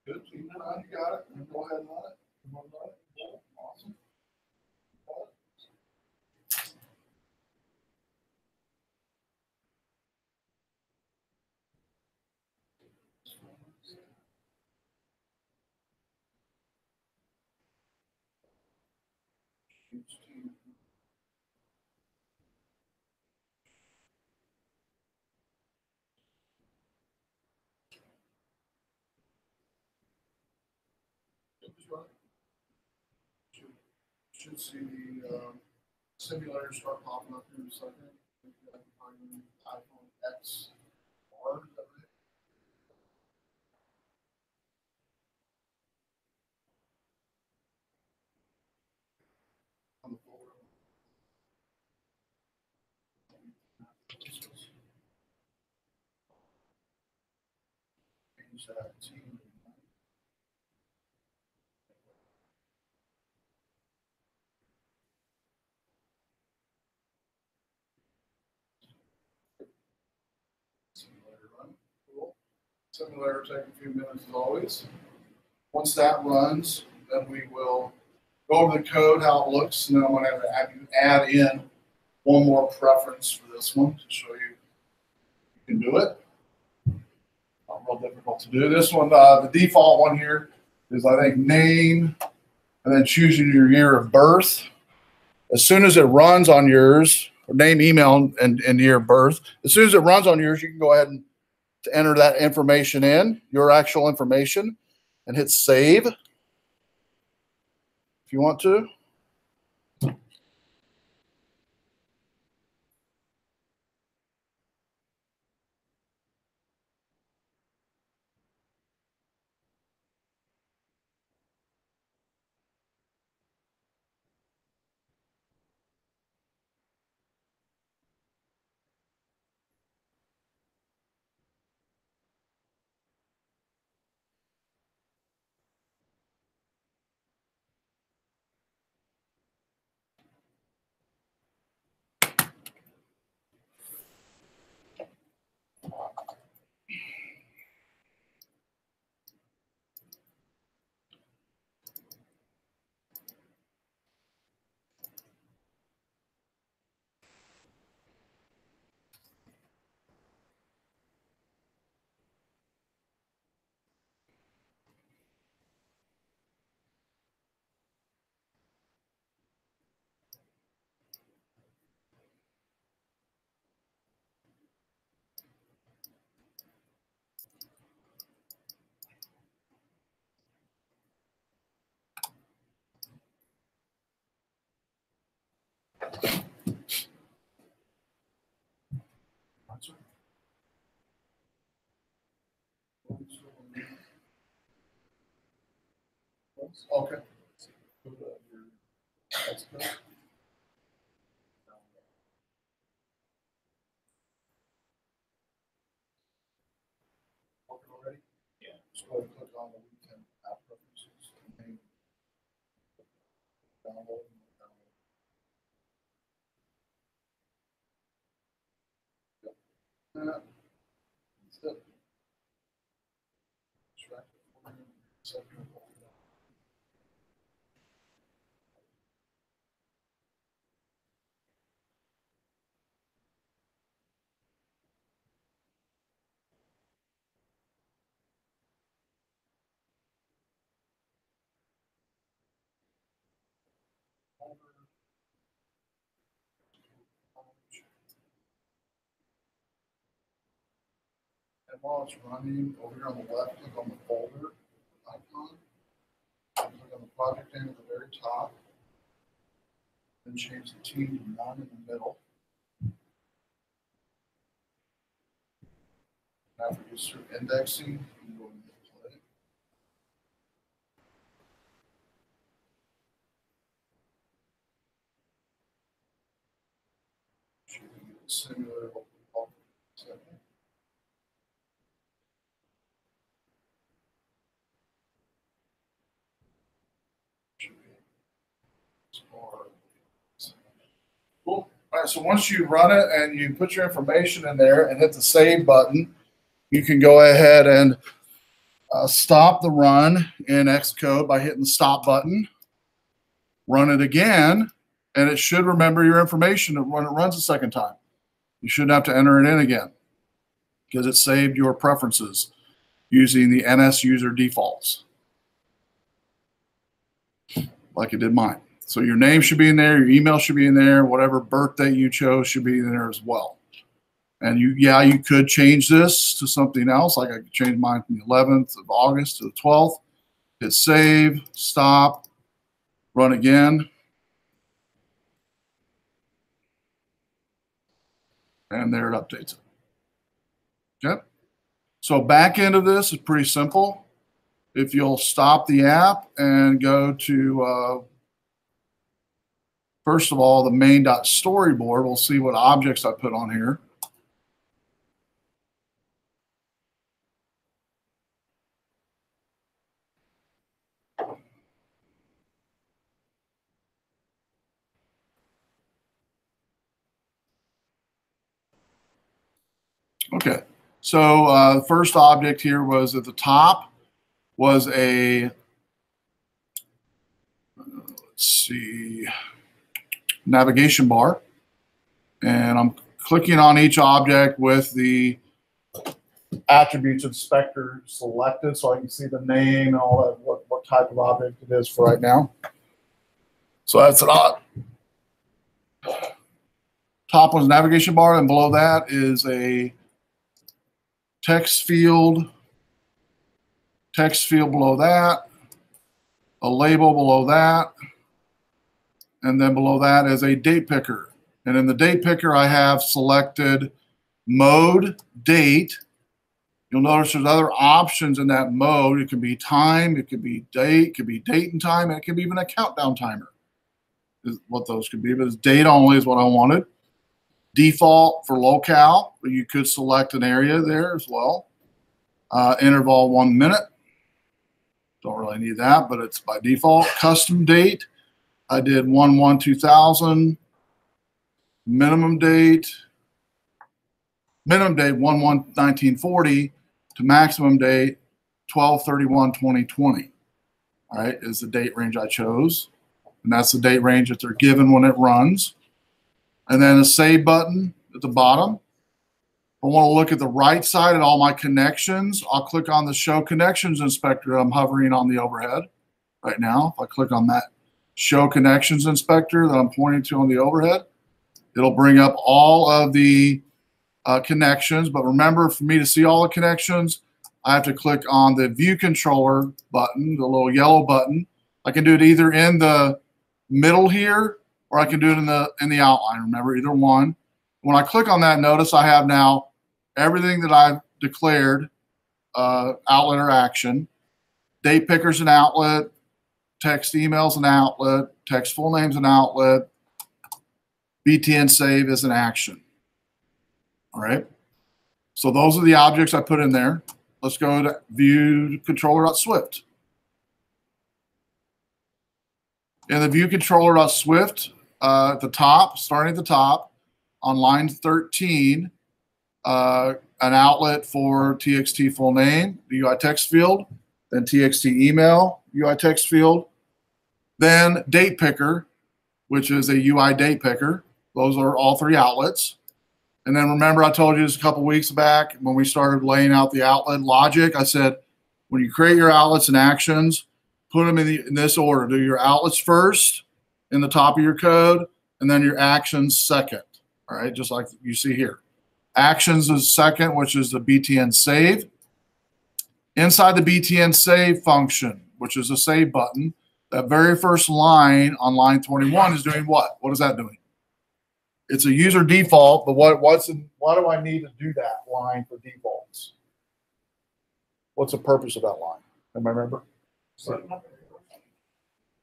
S1: Good, team to none, you got it. Go ahead and run it. Awesome. Should see the simulator start popping up here in a second. I can find the iPhone X R. On the folder. Change that team. Simulator run. Cool. Simulator take a few minutes as always. Once that runs, then we will go over the code, how it looks, and then I'm going to have you add in one more preference for this one to show you can do it. Not real difficult to do. This one, the default one here is, I think, name, and then choosing your year of birth. As soon as it runs on yours, or name, email, and year of birth, as soon as it runs on yours, you can go ahead and enter that information in, your actual information, and hit save if you want to. Okay. That's good. Working already?
S5: Yeah.
S1: Just go ahead and click on the weekend app preferences. Name, download. Yep. That's it. Extract it for you. Set your folder. while it's running, over here on the left, click on the folder icon. Click on the project name at the very top. Then change the team to none in the middle. After you start indexing, you can go and hit play. Should be the simulator. Cool. All right, so once you run it and you put your information in there and hit the save button, you can go ahead and stop the run in Xcode by hitting the stop button. Run it again, and it should remember your information when it runs a second time. You shouldn't have to enter it in again because it saved your preferences using the NS user defaults, like it did mine. So your name should be in there, your email should be in there, whatever birthday you chose should be in there as well. And you could change this to something else. Like I could change mine from the 11th of August to the 12th. Hit save, stop, run again. And there it updates it. Okay. So back end of this is pretty simple. If you'll stop the app and go to, first of all, the main.storyboard, we'll see what objects I put on here. Okay, so the first object here was at the top was a, let's see, navigation bar. And I'm clicking on each object with the attributes inspector selected so I can see the name and all that, what type of object it is for right now. So that's an odd. Top one's navigation bar, and below that is a text field below that, a label below that, and then below that is a date picker. And in the date picker, I have selected mode, date. You'll notice there's other options in that mode. It can be time, it could be date, it could be date and time, and it could be even a countdown timer is what those could be. But it's date only is what I wanted. Default for locale, but you could select an area there as well. Interval 1 minute. Don't really need that, but it's by default. Custom date, I did 1/1/2000. Minimum date 1/1/1940 to maximum date 12/31/2020. All right, is the date range I chose. And that's the date range that they're given when it runs. And then a save button at the bottom. I want to look at the right side at all my connections. I'll click on the Show Connections Inspector. I'm hovering on the overhead right now. If I click on that Show Connections Inspector that I'm pointing to on the overhead, it'll bring up all of the connections. But remember, for me to see all the connections, I have to click on the View Controller button, the little yellow button. I can do it either in the middle here, or I can do it in the outline. Remember, either one. When I click on that, notice I have now everything that I've declared outlet or action. Date picker's an outlet, text email's an outlet, text full name's an outlet, BTN save is an action. All right. So those are the objects I put in there. Let's go to view controller.swift. In the view controller.swift, at the top, starting at the top, on line 13, an outlet for TXT full name, the UI text field, then TXT email, UI text field, then date picker, which is a UI date picker. Those are all three outlets. And then remember, I told you this a couple weeks back when we started laying out the outlet logic. I said, when you create your outlets and actions, put them in this order. Do your outlets first in the top of your code, and then your actions second. All right, just like you see here. Actions is second, which is the BTN save. Inside the BTN save function, which is a save button, that very first line on line 21 is doing what? What is that doing? It's a user default, but why do I need to do that line for defaults? What's the purpose of that line? Anybody remember?
S4: Setting up your-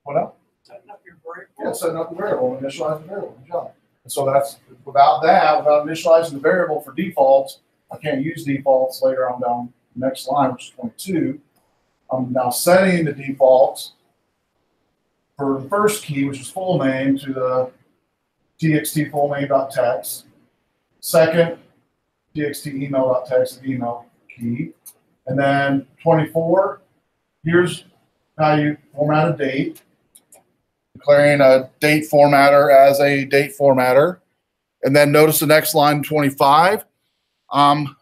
S1: What else?
S4: setting up your variable.
S1: Yeah, setting up the variable, initialize the variable. Good job. And so that's without that, without initializing the variable for defaults, I can't use defaults later on down the next line, which is 22. I'm now setting the defaults for the first key, which is full name, to the txt full name.text. Second, txt email.text email key. And then 24, here's how you format a date. Declaring a date formatter as a date formatter. And then notice the next line, 25. I'm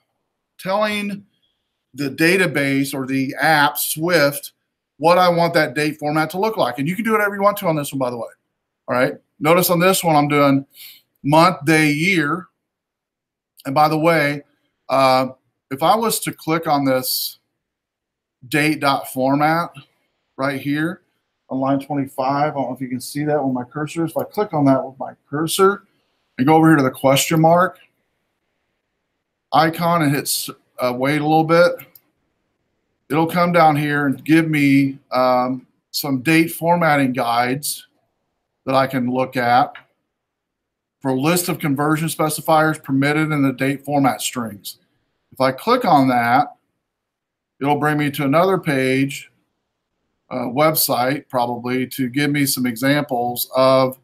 S1: telling the database or the app, Swift, what I want that date format to look like. And you can do whatever you want to on this one, by the way. All right. Notice on this one, I'm doing month, day, year. And by the way, if I was to click on this date.format right here on line 25, I don't know if you can see that with my cursor. If I click on that with my cursor and go over here to the question mark icon and hit wait a little bit, it'll come down here and give me some date formatting guides that I can look at for a list of conversion specifiers permitted in the date format strings. If I click on that, it'll bring me to another page, website probably, to give me some examples of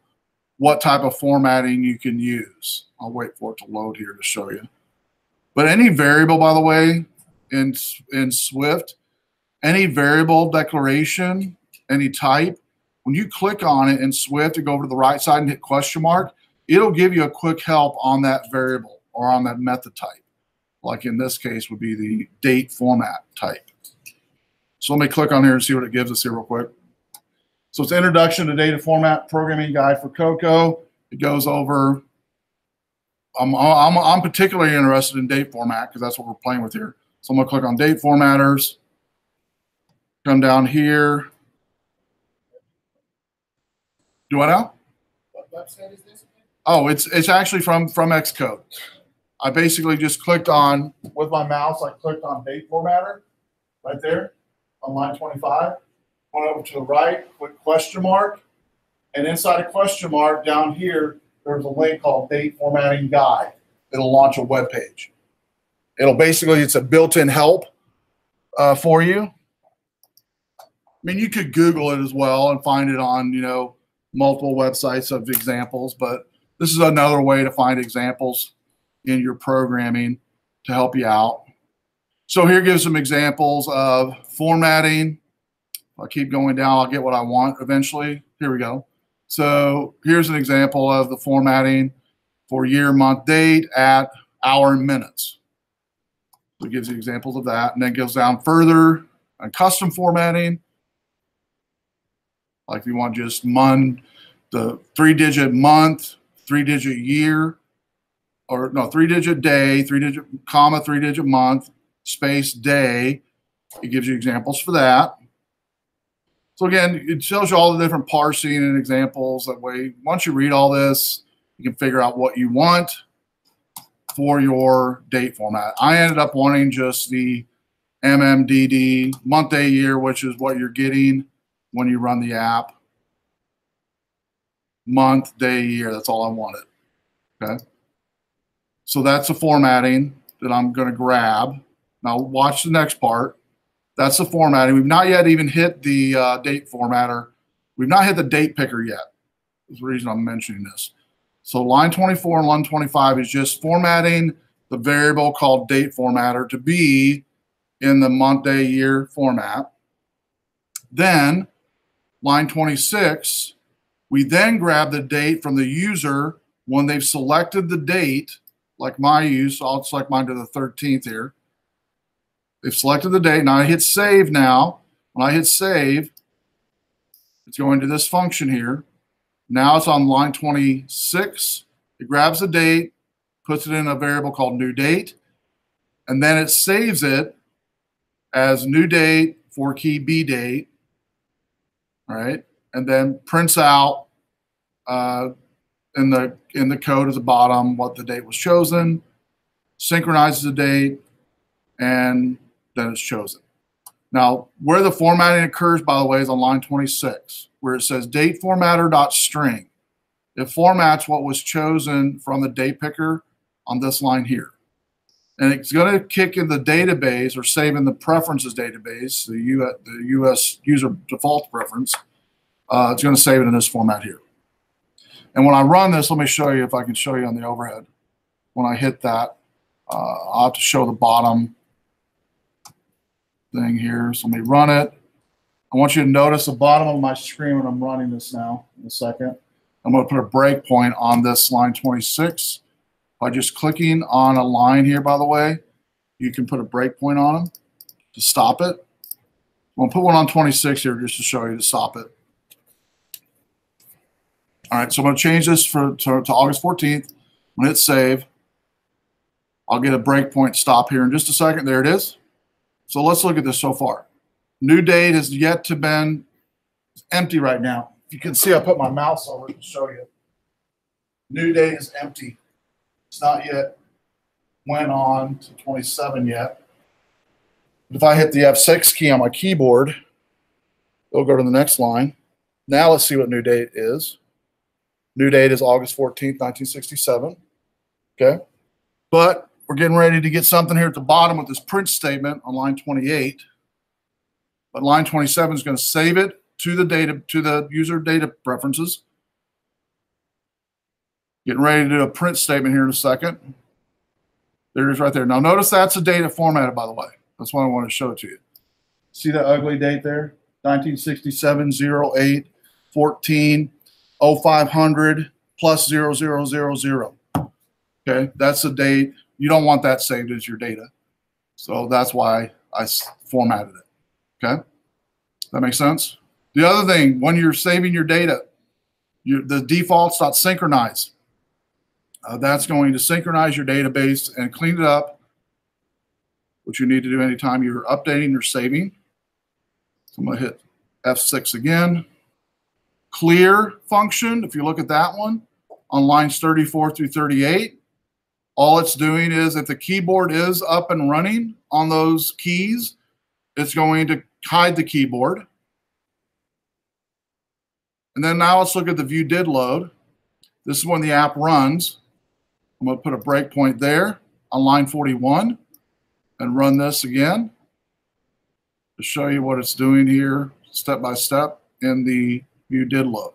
S1: what type of formatting you can use. I'll wait for it to load here to show you. But any variable, by the way, in Swift, any variable declaration, any type, when you click on it in Swift and go over to the right side and hit question mark, it'll give you a quick help on that variable or on that method type. Like in this case would be the date format type. So let me click on here and see what it gives us here real quick. So it's Introduction to Data Format Programming Guide for Cocoa. It goes over, I'm particularly interested in date format because that's what we're playing with here. So I'm gonna click on date formatters, come down here. Do what now?
S4: What website is this?
S1: Oh, it's actually from Xcode. I basically just clicked on, with my mouse, I clicked on date formatter right there on line 25. Went over to the right, click question mark, and inside a question mark down here, there's a link called Date Formatting Guide. It'll launch a web page. It'll basically, it's a built-in help for you. I mean, you could Google it as well and find it on, you know, multiple websites of examples, but this is another way to find examples in your programming to help you out. So here gives some examples of formatting. I'll keep going down, I'll get what I want eventually. Here we go. So here's an example of the formatting for year, month, date at hour and minutes. So it gives you examples of that, and then goes down further on custom formatting. Like if you want just the 3-digit month, 3-digit year, or no, 3-digit day, 3-digit comma, 3-digit month, space day. It gives you examples for that. So again, it shows you all the different parsing and examples. That way, once you read all this, you can figure out what you want for your date format. I ended up wanting just the MMDD, month, day, year, which is what you're getting when you run the app. Month, day, year, that's all I wanted, okay? So that's the formatting that I'm gonna grab. Now watch the next part. That's the formatting. We've not yet even hit the date formatter. We've not hit the date picker yet. That's the reason I'm mentioning this. So line 24 and line 25 is just formatting the variable called date formatter to be in the month, day, year format. Then line 26, we then grab the date from the user when they've selected the date, like my use. So I'll select mine to the 13th here. They've selected the date. Now I hit save now. When I hit save, it's going to this function here. Now it's on line 26. It grabs the date, puts it in a variable called new date, and then it saves it as new date for key B date, all right, and then prints out in the code at the bottom what the date was chosen, synchronizes the date, and then it's chosen. Now, where the formatting occurs, by the way, is on line 26, where it says date formatter.string. It formats what was chosen from the date picker on this line here. And it's going to kick in the database or save in the preferences database, the US user default preference. It's going to save it in this format here. And when I run this, let me show you if I can show you on the overhead. When I hit that, I'll have to show the bottom thing here. So let me run it. I want you to notice the bottom of my screen when I'm running this now in a second. I'm going to put a breakpoint on this line 26. By just clicking on a line here, by the way, you can put a breakpoint on them to stop it. I'm going to put one on 26 here just to show you to stop it. All right, so I'm going to change this to August 14th. I'm going to hit save. I'll get a breakpoint stop here in just a second. There it is. So let's look at this so far. New date has yet to been empty right now. You can see I put my mouse over it to show you. New date is empty. It's not yet went on to 27 yet. But if I hit the F6 key on my keyboard, it'll go to the next line. Now let's see what new date is. New date is August 14th, 1967. Okay. But we're getting ready to get something here at the bottom with this print statement on line 28. But line 27 is going to save it to the data, to the user data preferences. Getting ready to do a print statement here in a second. There it is right there. Now notice that's the data formatted, by the way. That's what I want to show to you. See that ugly date there? 1967 08 14 0500 plus 0000. Okay, that's the date. You don't want that saved as your data. So that's why I formatted it. Okay, that makes sense? The other thing, when you're saving your data, the defaults.synchronize. That's going to synchronize your database and clean it up, which you need to do anytime you're updating or saving. So I'm going to hit F6 again. Clear function, if you look at that one, on lines 34 through 38, all it's doing is if the keyboard is up and running on those keys, it's going to hide the keyboard. And then now let's look at the view did load. This is when the app runs. I'm going to put a breakpoint there on line 41 and run this again to show you what it's doing here step by step in the view did load.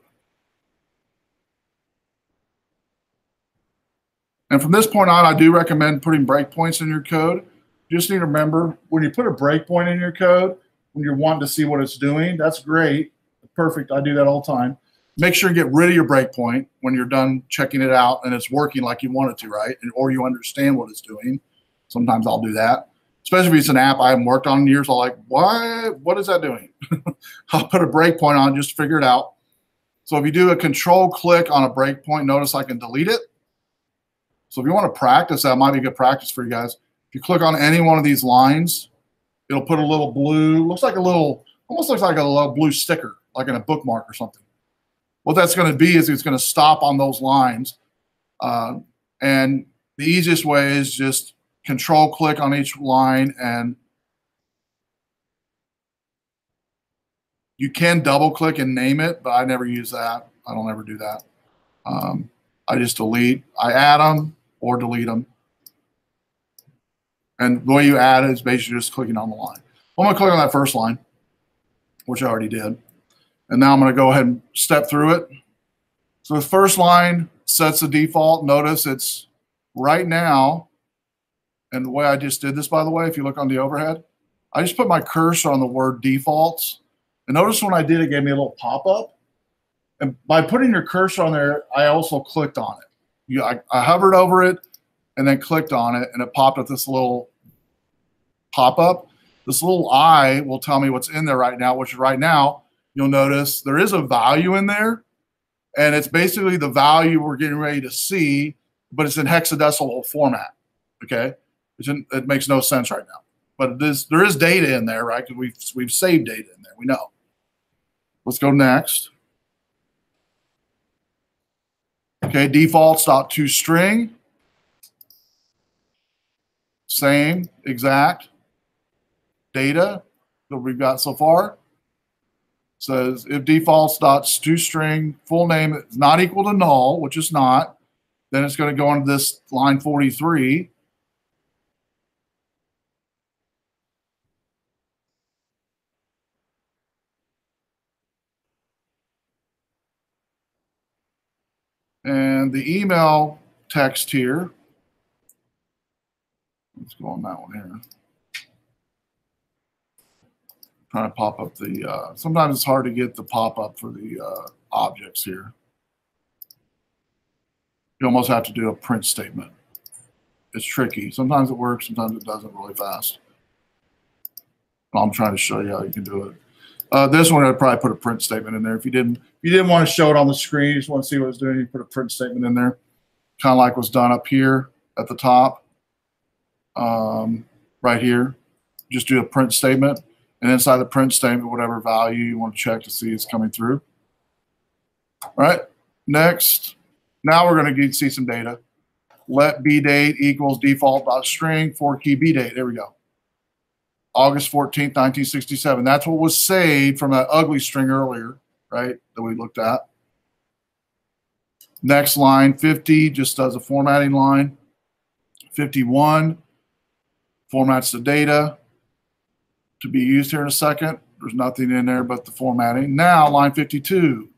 S1: And from this point on, I do recommend putting breakpoints in your code. You just need to remember, when you put a breakpoint in your code, when you're wanting to see what it's doing, that's great. Perfect. I do that all the time. Make sure you get rid of your breakpoint when you're done checking it out and it's working like you want it to, right? Or you understand what it's doing. Sometimes I'll do that. Especially if it's an app I haven't worked on in years. I'm like, what is that doing? I'll put a breakpoint on just to figure it out. So if you do a control click on a breakpoint, notice I can delete it. So if you want to practice, that might be good practice for you guys. If you click on any one of these lines, it'll put a little blue, almost looks like a little blue sticker, like in a bookmark or something. What that's going to be is it's going to stop on those lines. And the easiest way is just control click on each line, and you can double click and name it, but I never use that. I don't ever do that. I just delete. I add them or delete them. And the way you add it is basically just clicking on the line. I'm going to click on that first line, which I already did. And now I'm going to go ahead and step through it. So the first line sets the default. Notice it's right now. And the way I just did this, by the way, if you look on the overhead, I just put my cursor on the word defaults. And notice when I did, it gave me a little pop-up. And by putting your cursor on there, I also clicked on it. I hovered over it and then clicked on it, and it popped up this little pop-up. This little eye will tell me what's in there right now, which right now, you'll notice there is a value in there, and it's basically the value we're getting ready to see but it's in hexadecimal format. Okay, it makes no sense right now, but there is data in there, right? Because we've saved data in there. We know. Let's go next. Okay, defaults.toString. Same exact data that we've got so far. Says if defaults.toString full name is not equal to null, which is not, then it's going to go into this line 43. And the email text here, let's go on that one here. Trying to pop up the, sometimes it's hard to get the pop-up for the objects here. You almost have to do a print statement. It's tricky. Sometimes it works, sometimes it doesn't really fast. I'm trying to show you how you can do it. This one, I'd probably put a print statement in there. If you didn't want to show it on the screen, you just want to see what it's doing, you put a print statement in there. Kind of like what's done up here at the top. Right here. Just do a print statement. And inside the print statement, whatever value you want to check to see is coming through. All right. Next. Now we're going to see some data. Let bdate equals default.string 4-key bdate. There we go. August 14th, 1967. That's what was saved from that ugly string earlier, right, that we looked at. Next line, 50, just does a formatting line. 51 formats the data to be used here in a second. There's nothing in there but the formatting. Now, line 52.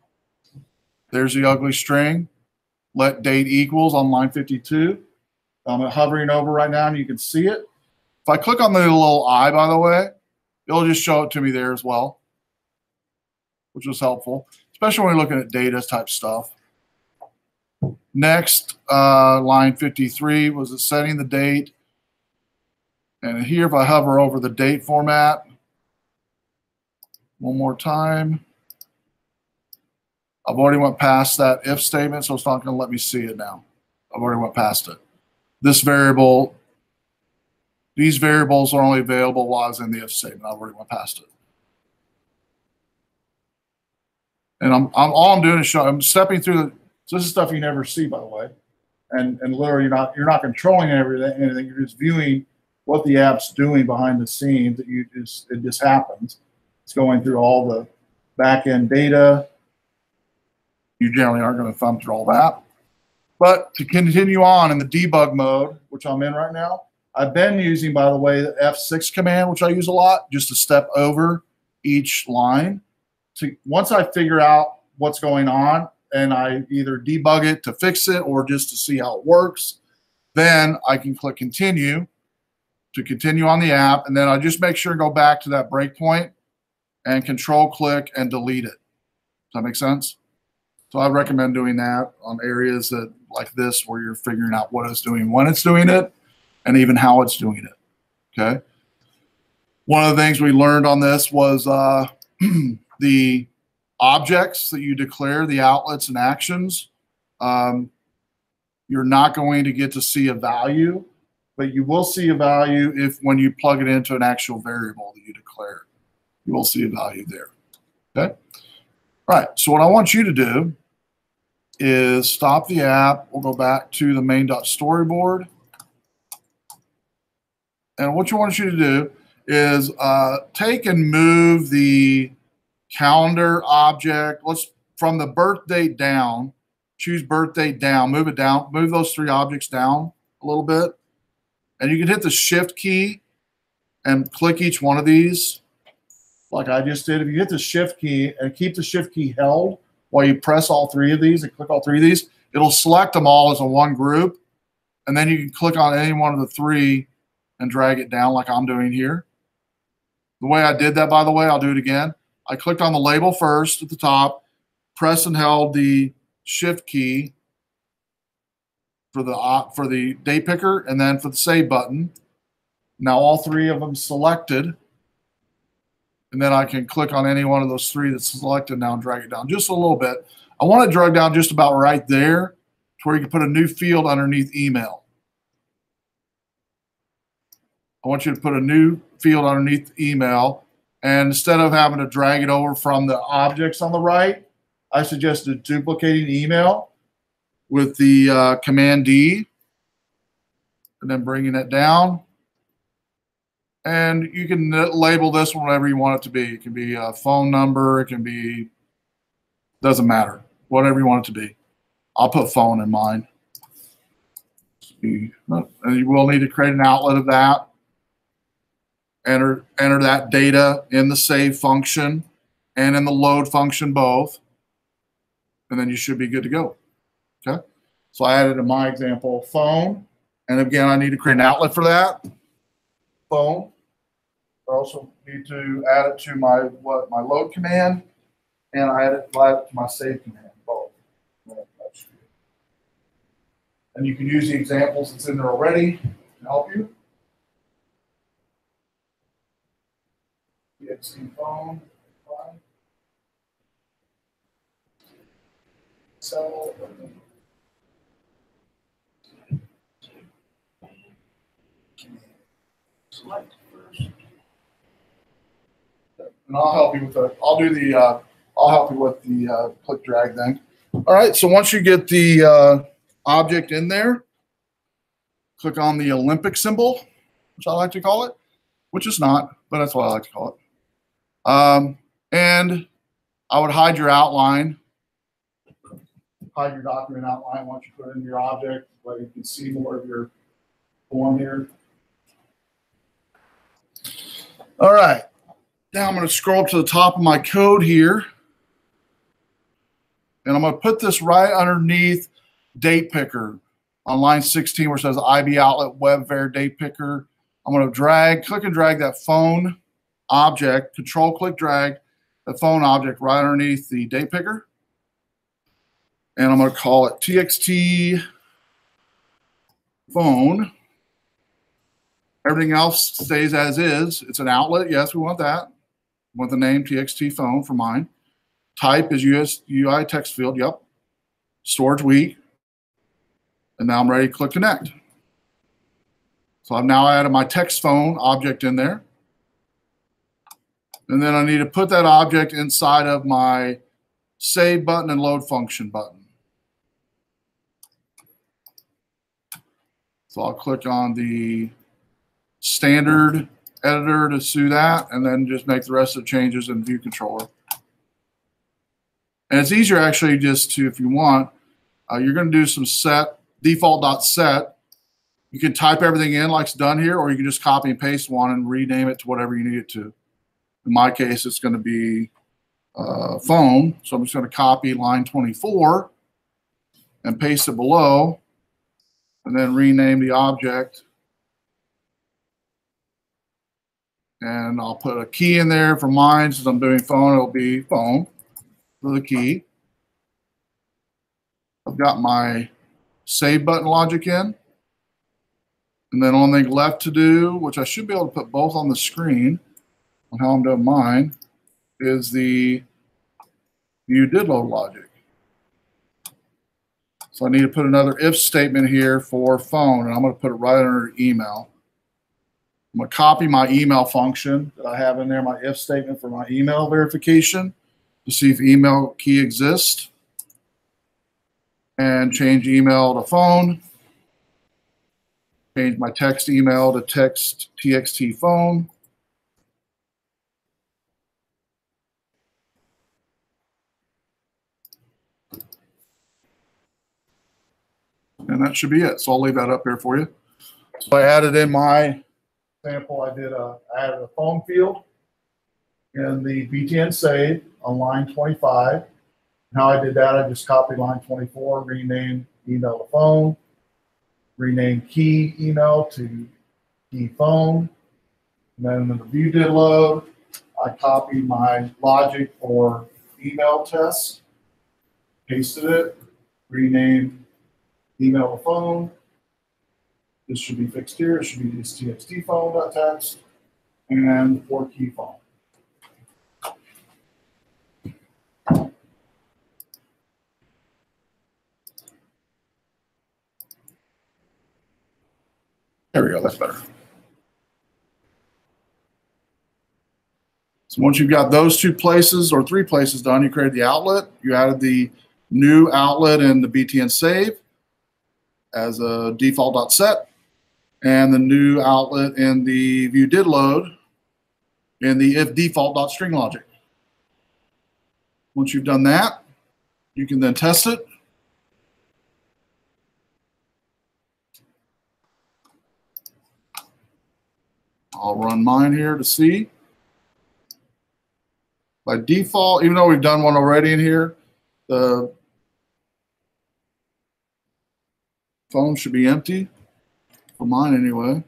S1: There's the ugly string. Let date equals on line 52. I'm hovering over right now, and you can see it. If I click on the little eye, by the way, it'll just show it to me there as well, which was helpful, especially when you're looking at data type stuff. Next, line 53 was it setting the date. And here, if I hover over the date format, one more time, I've already went past that if statement, so it's not going to let me see it now. I've already went past it. This variable, these variables are only available while I was in the if statement. I've already went past it. And all I'm doing is I'm stepping through the, so this is stuff you never see, by the way. And literally you're not controlling anything, you're just viewing what the app's doing behind the scenes. It just happens. It's going through all the back-end data. You generally aren't going to thumb through all that. But to continue on in the debug mode, which I'm in right now, I've been using, by the way, the F6 command, which I use a lot, just to step over each line. Once I figure out what's going on and I either debug it to fix it or just to see how it works, then I can click continue to continue on the app. And then I just make sure and go back to that breakpoint and control click and delete it. Does that make sense? So I recommend doing that on areas that like this where you're figuring out what it's doing, when it's doing it, and even how it's doing it. Okay. One of the things we learned on this was the objects that you declare, the outlets and actions. You're not going to get to see a value, but you will see a value if when you plug it into an actual variable that you declare. You will see a value there. Okay. All right. So what I want you to do is stop the app. We'll go back to the main.storyboard. And what I want you to do is take and move the calendar object. Let's from the birth date down, choose birth date down, move it down, move those three objects down a little bit. And you can hit the shift key and click each one of these like I just did. If you hit the shift key and keep the shift key held while you press all three of these and click all three of these, it'll select them all as a one group. And then you can click on any one of the three and drag it down like I'm doing here. The way I did that, by the way, I'll do it again. I clicked on the label first at the top, press and held the shift key for the date picker, and then for the save button. Now all three of them selected. And then I can click on any one of those three that's selected now and drag it down just a little bit. I want it dragged down just about right there where you can put a new field underneath email. I want you to put a new field underneath email. And instead of having to drag it over from the objects on the right, I suggested duplicating email with the Command D and then bringing it down. And you can label this whatever you want it to be. It can be a phone number. It can be, doesn't matter, whatever you want it to be. I'll put phone in mine. And you will need to create an outlet of that. Enter that data in the save function and in the load function both. And then you should be good to go. Okay. So I added in my example phone. And again, I need to create an outlet for that. Phone. I also need to add it to my load command, and I add it to my save command, both. And you can use the examples that's in there already to help you. PXT phone. So. Select first. And I'll help you with the. I'll help you with the click drag thing. All right. So once you get the object in there, click on the Olympic symbol, which I like to call it, which is not, but that's what I like to call it. And I would hide your outline, hide your document outline once you put it in your object, where you can see more of your form here. All right. Now I'm going to scroll to the top of my code here. And I'm going to put this right underneath date picker on line 16 where it says IB outlet web var date picker. I'm going to click and drag that phone object, control click drag the phone object right underneath the date picker. And I'm going to call it TXT phone. Everything else stays as is. It's an outlet. Yes, we want that. We want the name TXT phone for mine. Type is UI text field. Yep. Storage weak. And now I'm ready to click connect. So I've now added my text phone object in there. And then I need to put that object inside of my save button and load function button. So I'll click on the standard editor to do that, and then just make the rest of the changes in view controller. And it's easier actually just to, if you want, you're going to do some set, default.set. You can type everything in like it's done here, or you can just copy and paste one and rename it to whatever you need it to. In my case, it's going to be phone. So I'm just going to copy line 24 and paste it below, and then rename the object. And I'll put a key in there for mine. Since I'm doing phone, it'll be phone for the key. I've got my save button logic in. And then only thing left to do, which I should be able to put both on the screen on how I'm doing mine, is the view did load logic. So I need to put another if statement here for phone, and I'm going to put it right under email. I'm going to copy my email function that I have in there, my if statement for my email verification to see if email key exists, and change email to phone, change my text email to text TXT phone. And that should be it. So I'll leave that up here for you. So I added in my example, I added a phone field in the BTN save on line 25. How I did that, I just copied line 24, renamed email to phone, renamed key email to key phone. And then when the view did load, I copied my logic for email tests, pasted it, renamed email to phone. This should be fixed here. It should be this TXT phone.text and for key phone. There we go, that's better. So once you've got those 2 places or 3 places done, you created the outlet, you added the new outlet in the BTN save as a default.set, and the new outlet in the view did load in the if default.string logic. Once you've done that, you can then test it. I'll run mine here to see. By default, even though we've done one already in here, the phone should be empty, for mine anyway.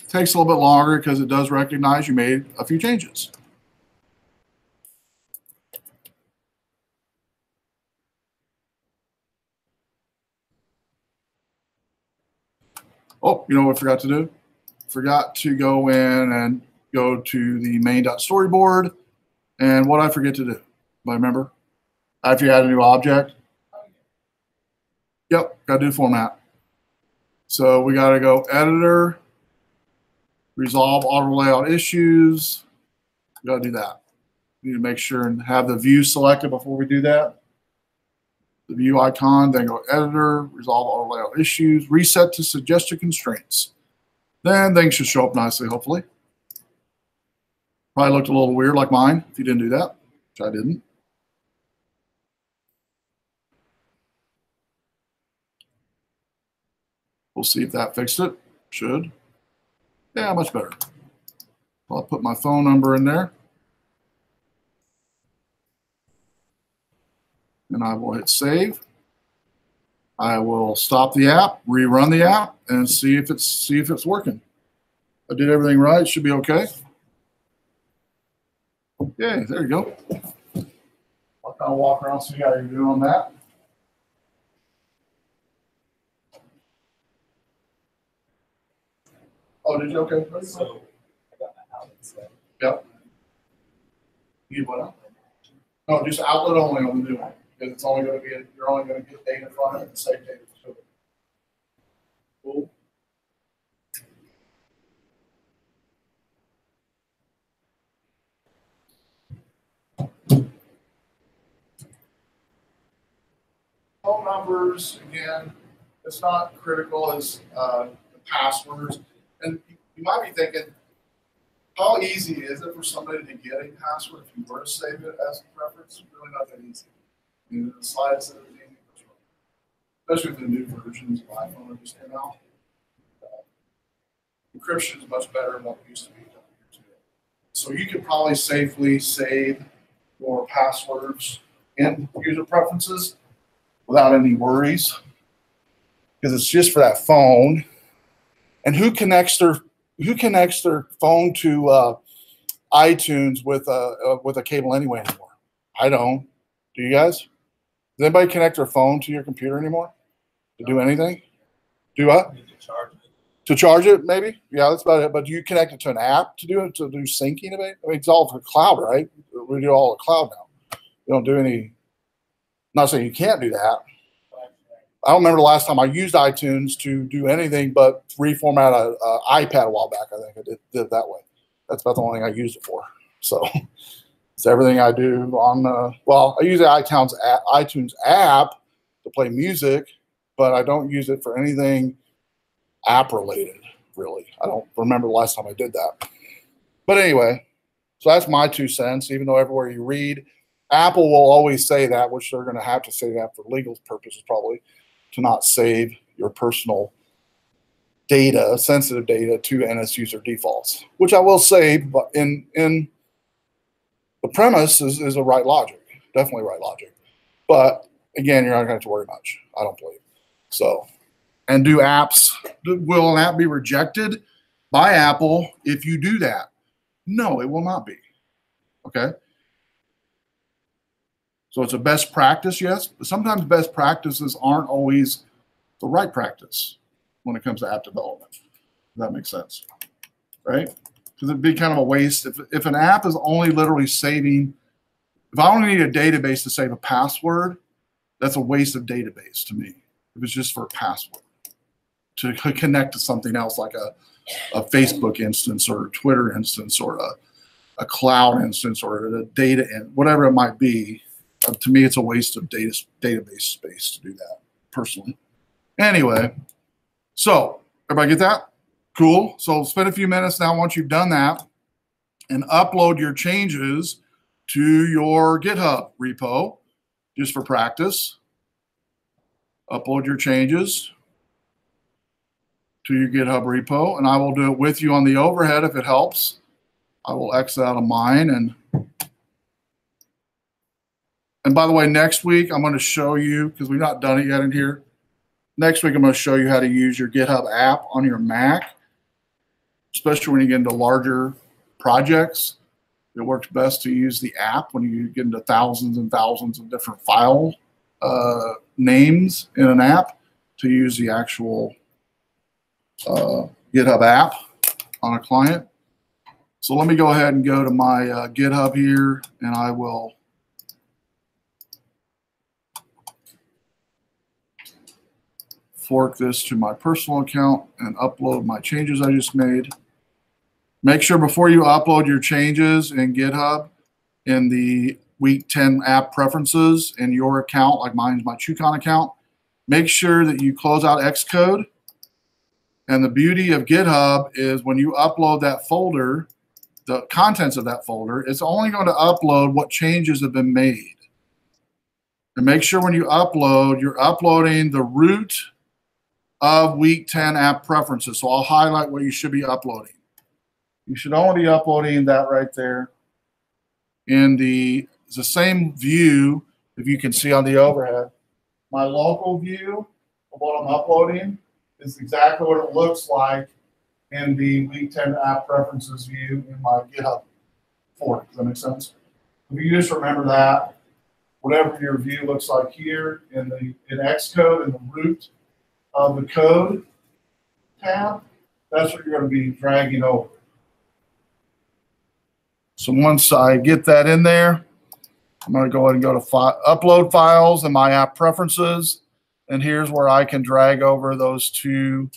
S1: Takes a little bit longer because it does recognize you made a few changes. Oh, you know what I forgot to do? Forgot to go in and go to the main.storyboard. And what did I forget to do? Do I remember? After you add a new object? Yep, got to do format. So we got to go editor, resolve auto layout issues. We got to do that. We need to make sure and have the view selected before we do that. The view icon, then go editor, resolve auto layout issues, reset to suggested constraints. Then things should show up nicely, hopefully. Probably looked a little weird like mine if you didn't do that, which I didn't. We'll see if that fixed it. Should. Yeah, much better. I'll put my phone number in there. And I will hit save. I will stop the app, rerun the app, and see if it's working. I did everything right. It should be okay. Okay, there you go. I'll kind of walk around, see how you're doing on that. Oh, did you? Okay.
S5: So I got my outlet set.
S1: Yep. You need what else? No, just outlet only on the new one. Because it's only going to be, you're only going to get data from it and save data to it. Cool. Phone numbers, again, it's not critical as the passwords. And you might be thinking, how easy is it for somebody to get a password if you were to save it as a preference? Really not that easy. You know, the slides that are easy, especially with the new versions of iPhone that just came out. Encryption is much better than what it used to be. So you could probably safely save your passwords in user preferences without any worries, because it's just for that phone. And who connects their phone to iTunes with a cable anyway anymore? I don't. Do you guys? Does anybody connect their phone to your computer anymore to do anything? Do what?
S5: I need to charge it.
S1: To charge it, maybe? Yeah, that's about it. But do you connect it to an app to do it, to do syncing of it? I mean, it's all for cloud, right? We do all the cloud now. You don't do any, I'm not saying you can't do that. I don't remember the last time I used iTunes to do anything but reformat an iPad a while back. I think I did it that way. That's about the only thing I used it for. So it's everything I do on, well, I use the iTunes app to play music, but I don't use it for anything app related, really. I don't remember the last time I did that. But anyway, so that's my 2 cents, even though everywhere you read, Apple will always say that, which they're going to have to say that for legal purposes probably, to not save your personal data, sensitive data, to NS user defaults, which I will say, but in the premise is a right logic, definitely right logic. But again, you're not going to have to worry much, I don't believe. So, and do apps, will an app be rejected by Apple if you do that? No, it will not be. Okay. So it's a best practice, yes, but sometimes best practices aren't always the right practice when it comes to app development. If that makes sense, right? Because it'd be kind of a waste if an app is only literally saving. If I only need a database to save a password, that's a waste of database to me. If it's just for a password to connect to something else like a Facebook instance or a Twitter instance or a cloud instance or a data whatever it might be. To me, it's a waste of database space to do that personally. Anyway, so everybody get that? Cool. So spend a few minutes now once you've done that and upload your changes to your GitHub repo just for practice. Upload your changes to your GitHub repo, and I will do it with you on the overhead if it helps. I will X out of mine. And by the way, next week I'm going to show you, because we've not done it yet in here, next week I'm going to show you how to use your GitHub app on your Mac, especially when you get into larger projects. It works best to use the app when you get into thousands and thousands of different file names in an app, to use the actual GitHub app on a client. So let me go ahead and go to my GitHub here, and I will fork this to my personal account and upload my changes I just made. Make sure before you upload your changes in GitHub, in the week 10 app preferences in your account, like mine's my Chukon account, make sure that you close out Xcode. And the beauty of GitHub is when you upload that folder, the contents of that folder, it's only going to upload what changes have been made. And make sure when you upload, you're uploading the root of week 10 app preferences. So I'll highlight what you should be uploading. You should only be uploading that right there in it's the same view, if you can see on the overhead. My local view of what I'm uploading is exactly what it looks like in the week 10 app preferences view in my GitHub fork. Does that make sense? If you just remember that, whatever your view looks like here in Xcode, in the root of the code tab, that's what you're going to be dragging over. So once I get that in there, I'm going to go ahead and go to upload files in my app preferences. And here's where I can drag over those to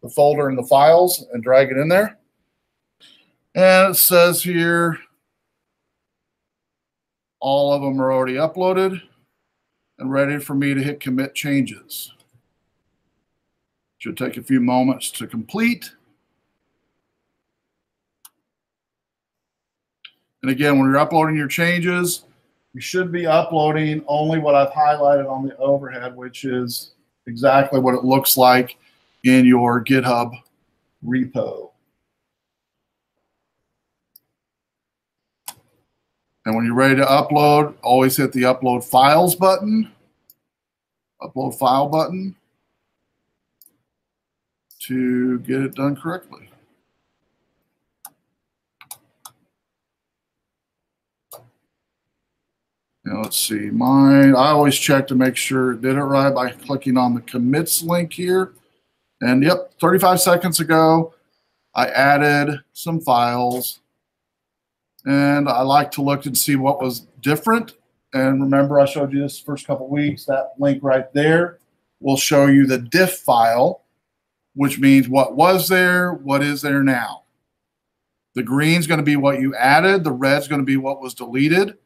S1: the folder and the files and drag it in there. And it says here, all of them are already uploaded and ready for me to hit commit changes. Should take a few moments to complete. And again, when you're uploading your changes, you should be uploading only what I've highlighted on the overhead, which is exactly what it looks like in your GitHub repo. And when you're ready to upload, always hit the upload files button, upload file button, to get it done correctly. Now let's see, mine, I always check to make sure it did it right by clicking on the commits link here. And yep, 35 seconds ago, I added some files. And I like to look and see what was different. And remember, I showed you this first couple of weeks. That link right there will show you the diff file, which means what was there, what is there now. The green's going to be what you added. The red's going to be what was deleted.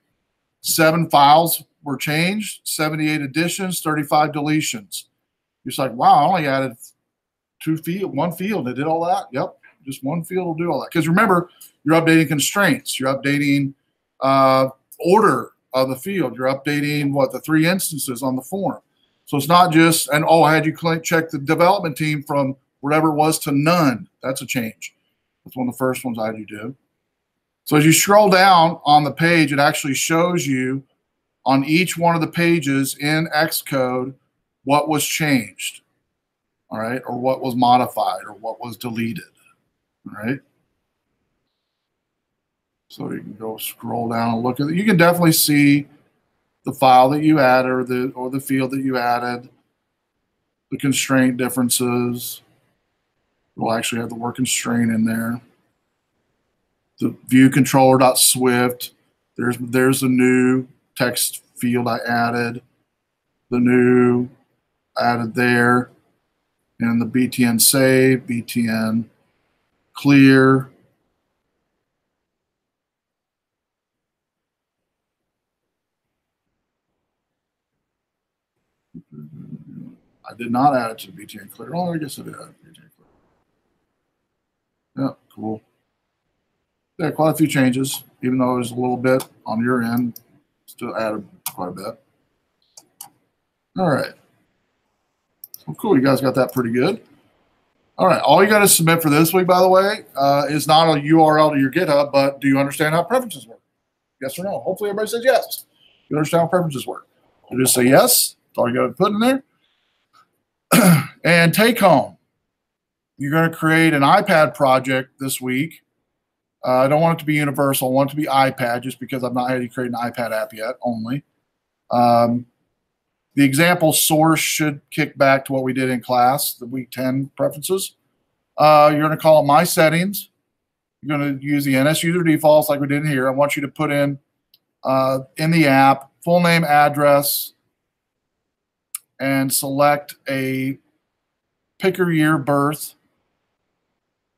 S1: 7 files were changed, 78 additions, 35 deletions. You're just like, wow, I only added one field. It did all that? Yep, just one field will do all that. Because remember, you're updating constraints. You're updating order of the field. You're updating the 3 instances on the form. So it's not just, and oh, I had you check the development team from whatever it was to none. That's a change. That's one of the first ones I had you do. So as you scroll down on the page, it actually shows you on each one of the pages in Xcode what was changed, all right, or what was modified or what was deleted, all right. So you can go scroll down and look at it. You can definitely see the file that you added or the field that you added. the constraint differences. We'll actually have the word constraint in there. The view controller.swift. There's the new text field I added. The new added there. And the BTN save, BTN clear. I did not add it to the BTN clear. Oh, I guess I did add it to BTN clear. Yeah, cool. Yeah, quite a few changes, even though it was a little bit on your end, still added quite a bit. All right. Well, cool. You guys got that pretty good. All right. All you got to submit for this week, by the way, is not a URL to your GitHub, but do you understand how preferences work? Yes or no? Hopefully everybody says yes. You understand how preferences work. You just say yes. That's all you got to put in there. And take home. You're going to create an iPad project this week. I don't want it to be universal. I want it to be iPad just because I've not had to create an iPad app yet only. The example source should kick back to what we did in class, the week 10 preferences. You're going to call it My Settings. You're going to use the NS user defaults like we did here. I want you to put in the app, full name, address, and select a picker year birth.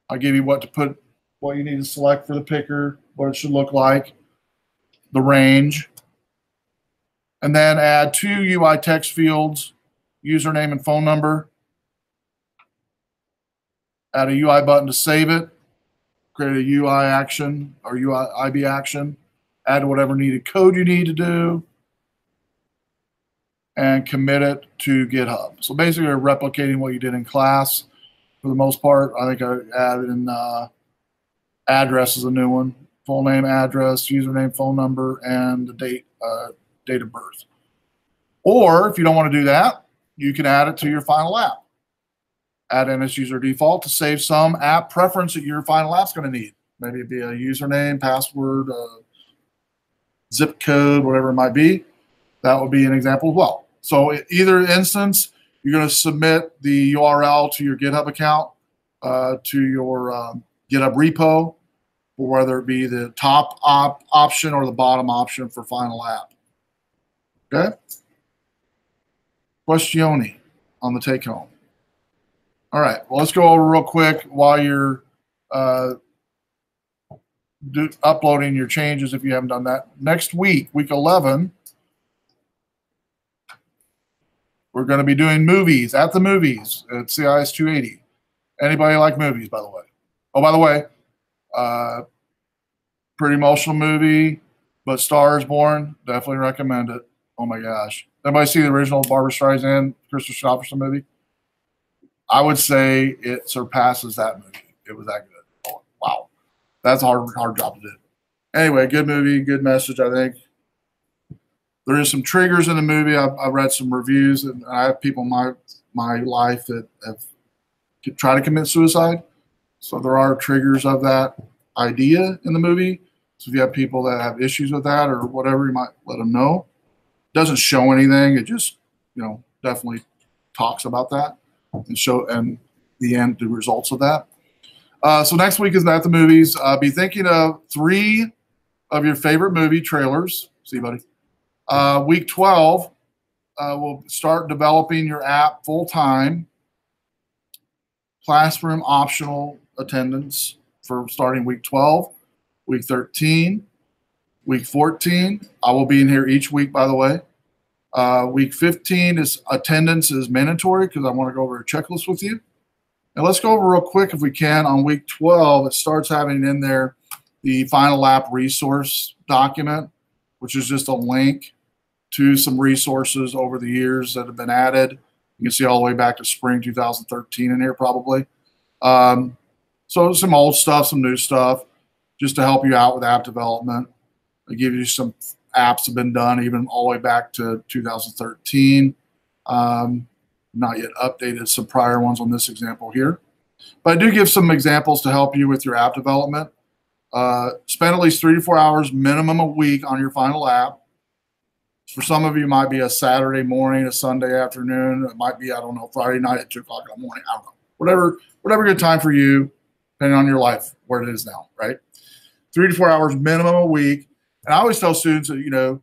S1: I'll give you what to put, what you need to select for the picker, what it should look like, the range. And then add 2 UI text fields, username and phone number. Add a UI button to save it. Create a UI action or UI IB action. Add whatever needed code you need to do. And commit it to GitHub. So basically, you're replicating what you did in class. For the most part, I think I added in address is a new one. Full name, address, username, phone number, and the date of birth. Or if you don't want to do that, you can add it to your final app. Add NS user default to save some app preference that your final app's going to need. Maybe it'd be a username, password, zip code, whatever it might be. That would be an example as well. So either instance, you're going to submit the URL to your GitHub account, to your GitHub repo, or whether it be the top option or the bottom option for final app. Okay? Questione on the take home. All right, well, let's go over real quick while you're uploading your changes if you haven't done that. Next week, week 11, we're going to be doing movies at the movies at CIS 280. Anybody like movies, by the way? Oh, by the way, pretty emotional movie, but Star is Born, definitely recommend it. Oh my gosh. Anybody see the original Barbra Streisand, Christopher Stofferson movie? I would say it surpasses that movie. It was that good. Oh, wow. That's a hard job to do. Anyway, good movie, good message, I think. There is some triggers in the movie. I've read some reviews, and I have people in my life that have tried to commit suicide. So there are triggers of that idea in the movie. So if you have people that have issues with that or whatever, you might let them know. It doesn't show anything. It just, definitely talks about that and the end, the results of that. So next week is at the movies. Be thinking of 3 of your favorite movie trailers. See you, buddy. Week 12, we'll start developing your app full-time. Classroom optional attendance for starting week 12. Week 13, week 14. I will be in here each week, by the way. Week 15 is attendance is mandatory because I want to go over a checklist with you. And let's go over real quick if we can. On week 12, it starts having in there the final app resource document, which is just a link to some resources over the years that have been added. You can see all the way back to spring 2013 in here probably. So some old stuff, some new stuff, just to help you out with app development. I give you some apps that have been done even all the way back to 2013. Not yet updated some prior ones on this example here. But I do give some examples to help you with your app development. Spend at least 3 to 4 hours minimum a week on your final app. For some of you, it might be a Saturday morning, a Sunday afternoon. It might be, I don't know, Friday night at 2 o'clock in the morning. I don't know. Whatever good time for you, depending on your life, where it is now, right? 3 to 4 hours minimum a week. And I always tell students that, you know,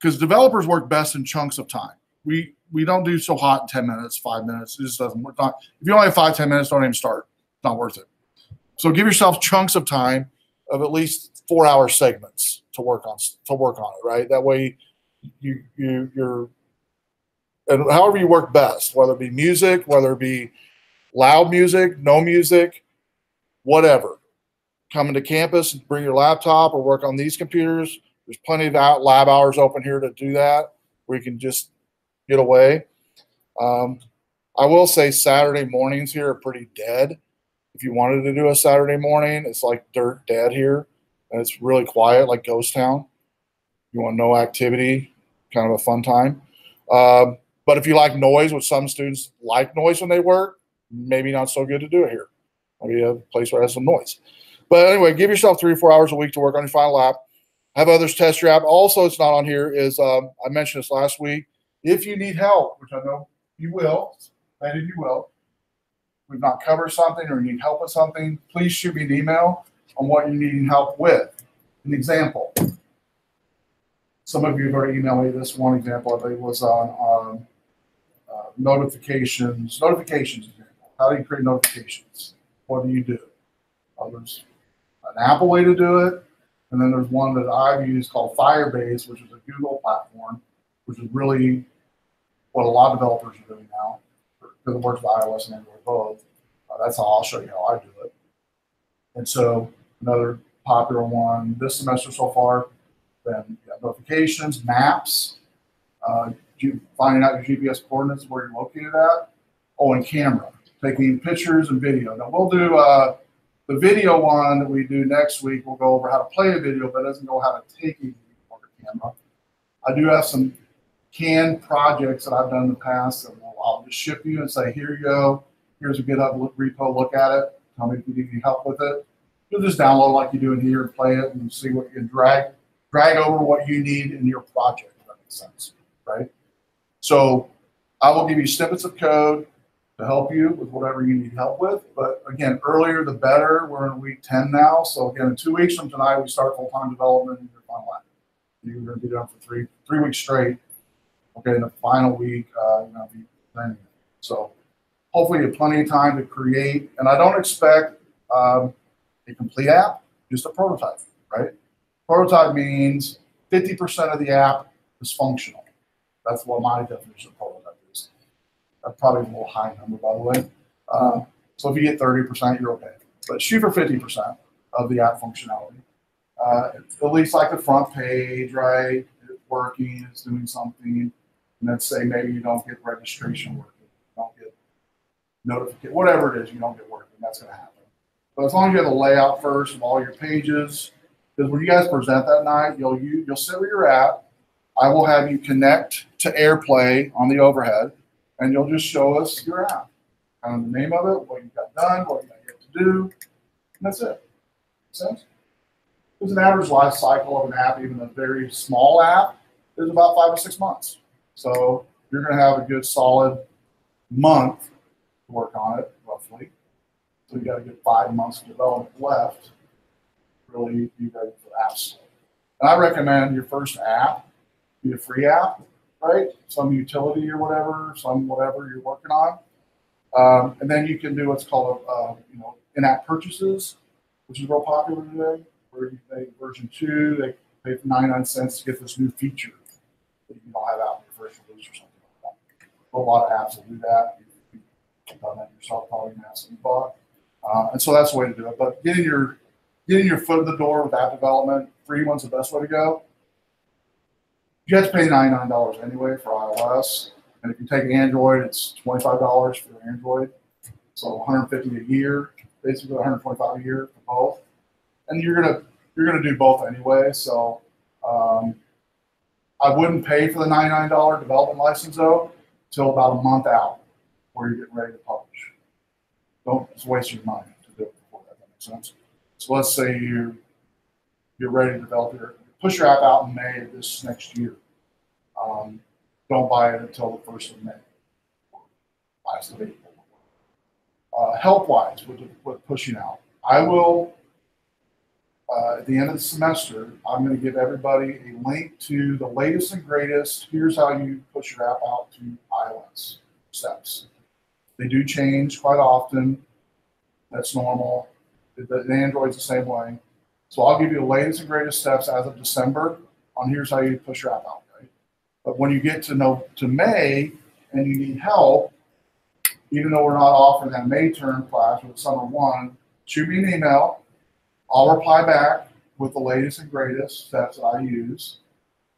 S1: because developers work best in chunks of time. We don't do so hot in 10 minutes, 5 minutes. It just doesn't work. If you only have 5, 10 minutes, don't even start. It's not worth it. So give yourself chunks of time of at least 4-hour segments to work on it, right? That way you're and however you work best, whether it be music, whether it be loud music, no music, whatever. Coming to campus and bring your laptop or work on these computers. There's plenty of lab hours open here to do that, where you can just get away. I will say Saturday mornings here are pretty dead. If you wanted to do a Saturday morning, it's like dirt dead here, and it's really quiet, like ghost town. You want no activity, kind of a fun time. But if you like noise, which some students like noise when they work, maybe not so good to do it here. Maybe a place where it has some noise. But anyway, give yourself 3 or 4 hours a week to work on your final app. Have others test your app. Also, it's not on here, is I mentioned this last week. If you need help, which I know you will, many of you will, we've not covered something or you need help with something, please shoot me an email on what you're needing help with. An example. Some of you have already emailed me this one example. I think it was on notifications. Notifications example. How do you create notifications? What do you do? There's an Apple way to do it. And then there's one that I've used called Firebase, which is a Google platform, which is really what a lot of developers are doing now, because it works with iOS and Android both. That's how I'll show you how I do it. And so another popular one this semester so far, then you have notifications, maps, finding out your GPS coordinates, where you're located at. Oh, and camera, taking pictures and video. Now we'll do the video one that we do next week. We'll go over how to play a video, but it doesn't go how to take a video on the camera. I do have some canned projects that I've done in the past that I'll just ship you and say, here you go. Here's a GitHub repo. Look at it. Tell me if you need any help with it. You'll just download like you do in here and play it and see what you can drag over what you need in your project, if that makes sense, right? So I will give you snippets of code to help you with whatever you need help with. But again, earlier the better. We're in week 10 now. So again, in 2 weeks from tonight, we start full-time development in your final app. You're going to be done for three weeks straight. Okay, in the final week, you're going to be planning it. So hopefully you have plenty of time to create. And I don't expect a complete app, just a prototype, right? Prototype means 50% of the app is functional. That's what my definition of prototype is. That's probably a little high number, by the way. So if you get 30%, you're okay. But shoot for 50% of the app functionality. At least like the front page, right? It's working, it's doing something. And let's say maybe you don't get registration working, you don't get notification, whatever it is, you don't get working. That's going to happen. But as long as you have the layout first of all your pages, because when you guys present that night, you'll sit where you're at. I will have you connect to AirPlay on the overhead, and you'll just show us your app, kind of the name of it, what you got done, what you got yet to do, and that's it. Make sense? There's an average life cycle of an app, even a very small app, is about 5 to 6 months. So you're going to have a good solid month to work on it, roughly. So you got a good 5 months of development left. Really be ready for apps. And I recommend your first app be a free app, right? Some utility or whatever, some whatever you're working on. And then you can do what's called in-app purchases, which is real popular today. Where you pay version 2, they pay for 99 cents to get this new feature that you don't have out in your first release or something like that. A lot of apps will do that. You've done that yourself, probably in apps that you bought. And so that's the way to do it. But getting your foot in the door with app development, free one's the best way to go. You have to pay $99 anyway for iOS. And if you take Android, it's $25 for Android. So $150 a year, basically $125 a year for both. And you're gonna do both anyway. So I wouldn't pay for the $99 development license though until about a month out where you're getting ready to publish. Don't just waste your money to do it before that. That makes sense. So let's say you're ready to develop push your app out in May of this next year. Don't buy it until the 1st of May, last of April. Health-wise, with pushing out, I will, at the end of the semester, I'm going to give everybody a link to the latest and greatest. Here's how you push your app out to iOS steps. They do change quite often. That's normal. The Android's the same way. So I'll give you the latest and greatest steps as of December on here's how you push your app out, right? But when you get to May and you need help, even though we're not offering that May term class with summer 1, shoot me an email. I'll reply back with the latest and greatest steps that I use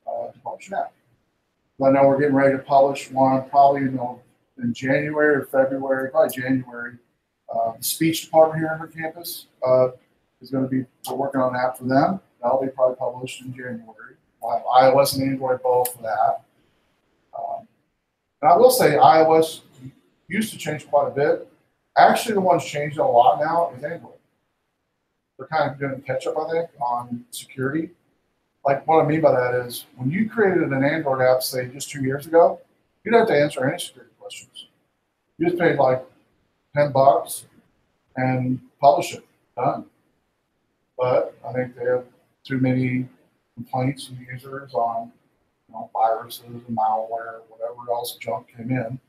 S1: to publish an app. I know we're getting ready to publish one probably in January or February, probably January. The speech department here on our campus is going to be, we're working on an app for them. That'll be probably published in January. We'll have iOS and Android both for that. And I will say iOS used to change quite a bit. Actually, the one's changed a lot now is Android. They're kind of doing catch up, I think, on security. Like what I mean by that is when you created an Android app, say just 2 years ago, you don't have to answer any security questions. You just paid like $10 and publish it, done. But I think they have too many complaints from users on viruses and malware, whatever else junk came in.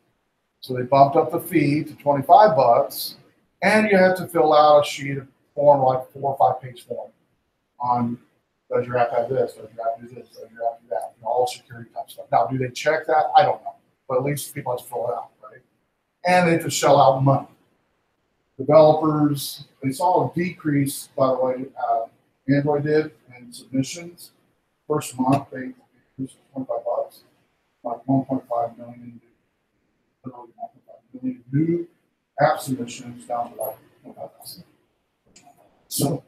S1: So they bumped up the fee to $25, and you have to fill out a sheet of form, like 4 or 5 page form on does your app have this, does your app do this, does your app do that, all security type stuff. Now, do they check that? I don't know, but at least people have to fill it out, right? And they have to shell out money. Developers, they saw a decrease, by the way, Android did in submissions. First month, they increased $25, like 1.5 million, literally 1.5 million new app submissions down to like 25,000. So,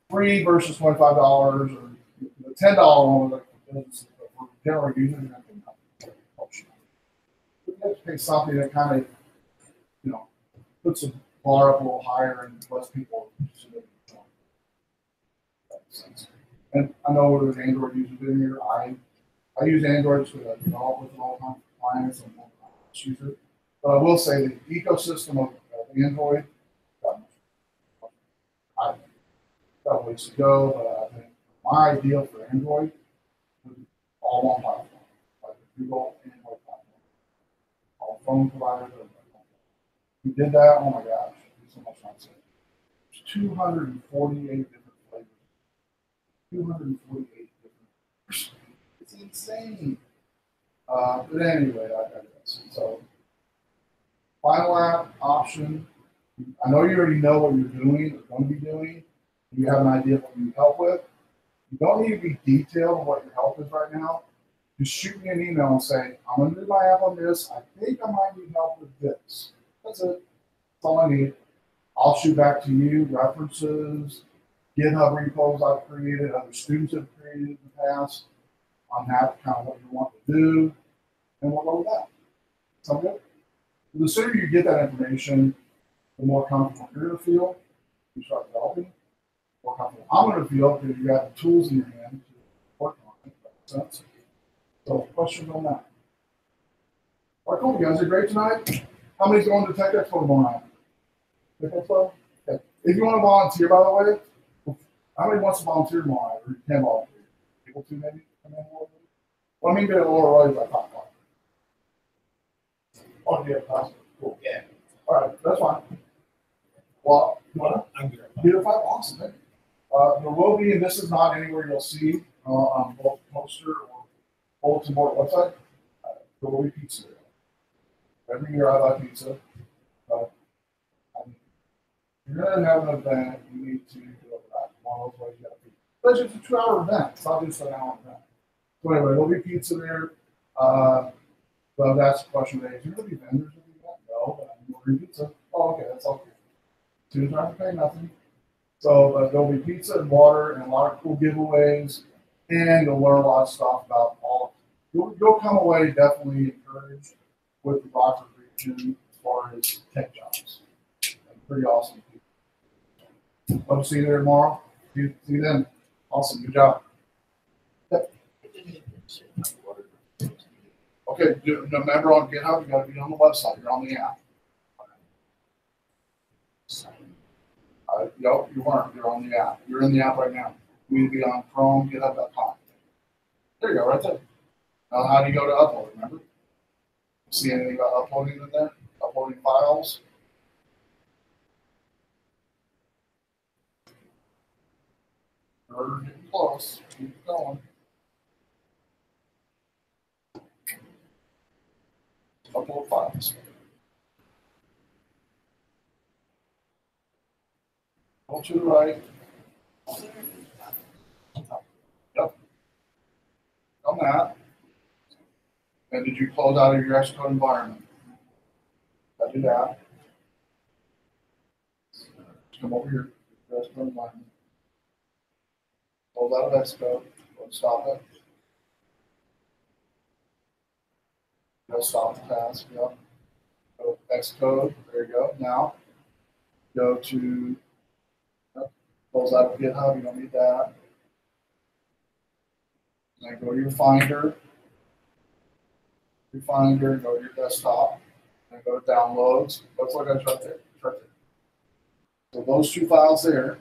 S1: free versus $25, or the $10 one, like for general users, you have to pay something that kind of, puts the bar up a little higher and lets people submit. That makes sense. And I know there's Android users in here. I use Android to develop with all kinds of clients and users. But I will say the ecosystem of Android, I've got ways to go, but I think my ideal for Android is all one platform, like the Google Android platform. All phone providers. We did that, oh my gosh, it's so much nonsense. There's 248 different flavors. 248 different flavors. It's insane. But anyway, I digress. So, final app option. I know you already know what you're doing or going to be doing. You have an idea of what you need help with. You don't need to be detailed on what your help is right now. Just shoot me an email and say, I'm going to do my app on this. I think I might need help with this. That's it. That's all I need. I'll shoot back to you references, GitHub repos I've created, other students have created in the past on that kind of what you want to do, and we'll go with that. Sound good? The sooner you get that information, the more comfortable you're going to feel. You start developing, the more comfortable I'm going to feel because you have the tools in your hand to work on it. That makes sense. So, questions on that? All right, cool. You guys did great tonight. How many's going to Tech Expo tomorrow night? Tech Expo? Okay. If you want to volunteer, by the way, how many wants to volunteer tomorrow night? Or you can volunteer? People to maybe come in a little bit? Well, I mean, get a little early by 5 o'clock. Oh, yeah, that's cool.
S5: Yeah.
S1: All right, that's fine. Well, you want to?
S5: I'm good.
S1: Get a 5? Awesome, man. There will be, and this is not anywhere you'll see on both poster or bulletin board website, there will be pizza there. Every year I like pizza, but if you're going to have an event, you need to do it one of those ways you got to be. But it's just a 2-hour event. It's not just an hour event. So anyway, there'll be pizza there. So that's the question today. Is there going to be vendors at the event? No, but I'm ordering pizza. Oh, okay, that's all good. Students aren't paying nothing. So there'll be pizza and water and a lot of cool giveaways, and you'll learn a lot of stuff about all of it. You'll come away definitely encouraged with the Rockford region as far as tech jobs. Pretty awesome. Hope to see you there tomorrow. See you then. Awesome. Good job. Yep. Okay, remember on GitHub, you gotta be on the website, you're on the app. Nope, you weren't, you're on the app. You're in the app right now. You need to be on Chrome, GitHub.com. There you go, right there. Now, how do you go to upload, remember? See anything about uploading in there? Uploading files? We're getting close. Keep going. Upload files. Go to the right. Yep. On that. And did you close out of your Xcode environment? I do that. Come over here. Xcode environment. Close out of Xcode. Go stop it. Go stop the task. Yep. Go Xcode. There you go. Now go to close out of GitHub. You don't need that. And then go to your Finder. Your Finder. Go to your desktop. And go to Downloads. Let's look at it right there. It's right there. So those two files there.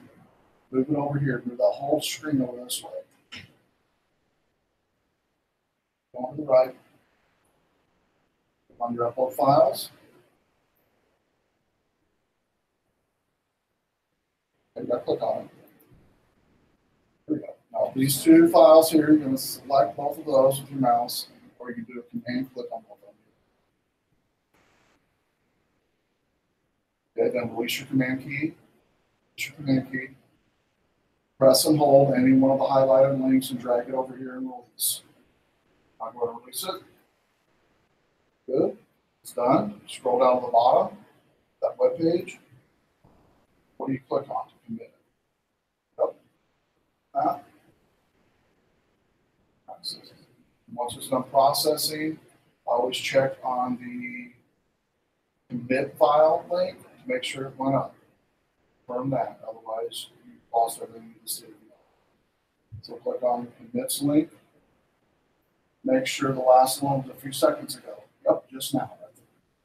S1: Move it over here. Move the whole screen over this way. Go on to the right. On your upload files. And you got to click on it. There we go. Now these two files here, you're going to select both of those with your mouse, or you can do a command click on both of them. Okay, then release your command key. Release your command key. Press and hold any one of the highlighted links and drag it over here and release. I'm going to release it. Good. It's done. Scroll down to the bottom, that web page. What do you click on to commit it? Yep. That. Once it's done processing, always check on the commit file link to make sure it went up. Confirm that, otherwise you lost everything you see. So click on the commits link. Make sure the last one was a few seconds ago. Yep, just now.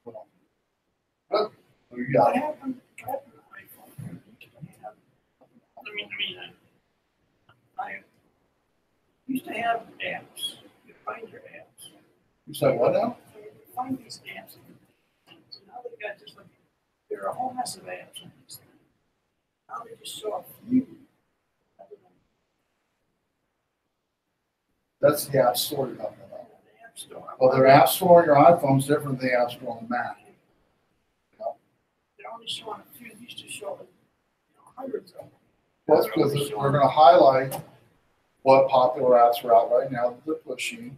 S1: Good. So you got
S4: What
S1: it.
S4: happened to my iPhone? I used to have apps. You find your apps.
S1: You said what now?
S4: So you find these apps. So now they've got just like, there are a whole mess of apps on these things. Now they just show a few.
S1: That's the App Store you're talking about.
S4: The App Store.
S1: Well, their App Store on your iPhone is different than the App Store on the Mac.
S4: They're only showing a few. These just show hundreds of them.
S1: That's because we're going to highlight what popular apps are out right now that they're pushing.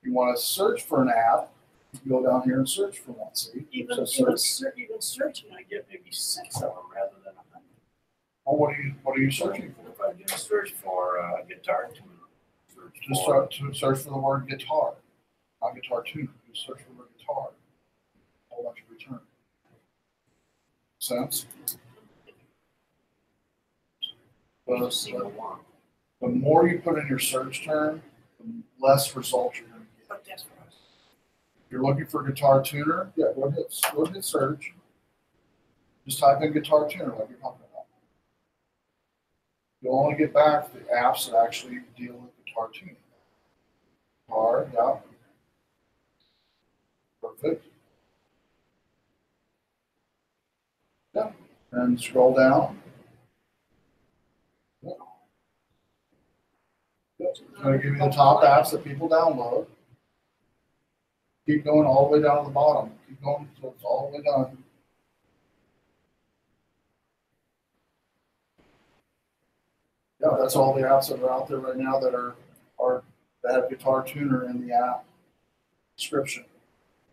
S1: You want to search for an app, you go down here and search for one. See?
S4: Even searching, I get maybe 6 of them rather than 100.
S1: Well, what are you searching for?
S4: If I do a search for guitar tuner,
S1: Just start to search for the word guitar, not guitar tuner. Just search for the word guitar. Hold on to return. Sense? The more you put in your search term, the less results you're going to get.
S4: But that's what
S1: If you're looking for guitar tuner, yeah, go ahead search. Just type in guitar tuner like you're talking about. You'll only get back the apps that actually deal with guitar tuning. Guitar, yeah. Perfect. Yeah. And scroll down. Yeah. It's going to give you the top apps that people download. Keep going all the way down to the bottom. Keep going until it's all the way done. Yeah, that's all the apps that are out there right now that are that have guitar tuner in the app description.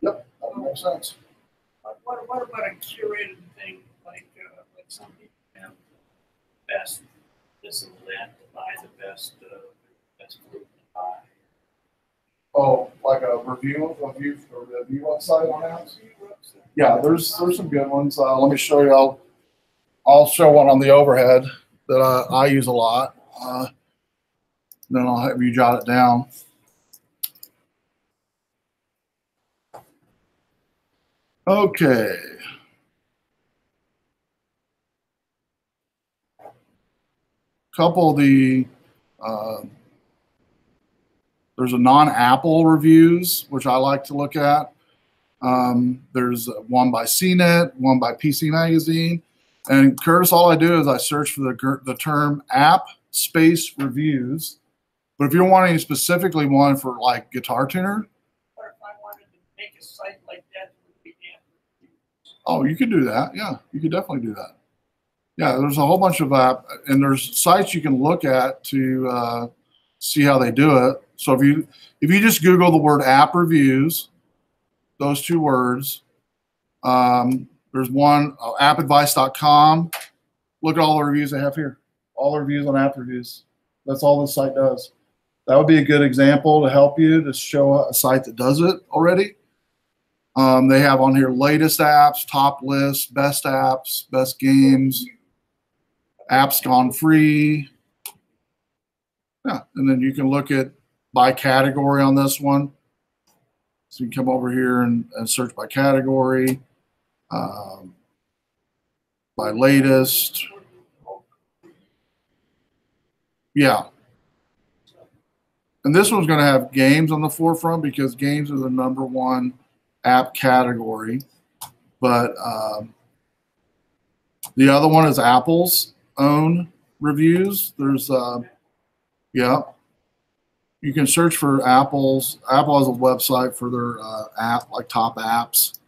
S1: Yep, that makes sense.
S4: What about a curated thing like some people have best this and that to buy the best group to buy?
S1: Oh, like a review website on apps? Yeah, there's some good ones. Let me show you. I'll show one on the overhead that I use a lot. Then I'll have you jot it down. Okay. Couple of the there's a non-Apple reviews, which I like to look at. There's one by CNET, one by PC Magazine. And Curtis, all I do is I search for the term app space reviews. But if you're wanting specifically one for like Guitar Tuner,
S4: Or if I wanted to make a site like that, would be
S1: oh, you could do that. Yeah, you could definitely do that. Yeah, there's a whole bunch of and there's sites you can look at to see how they do it. So if you just Google the word app reviews, those two words, there's one appadvice.com. Look at all the reviews they have here. All the reviews on app reviews. That's all this site does. That would be a good example to help you to show a site that does it already. They have on here latest apps, top lists, best apps, best games, apps gone free. Yeah, and then you can look at by category on this one. So you can come over here and search by category, by latest. Yeah. And this one's going to have games on the forefront because games are the #1 app category. But the other one is Apple's own reviews. There's, yeah. You can search for Apple has a website for their app, like top apps.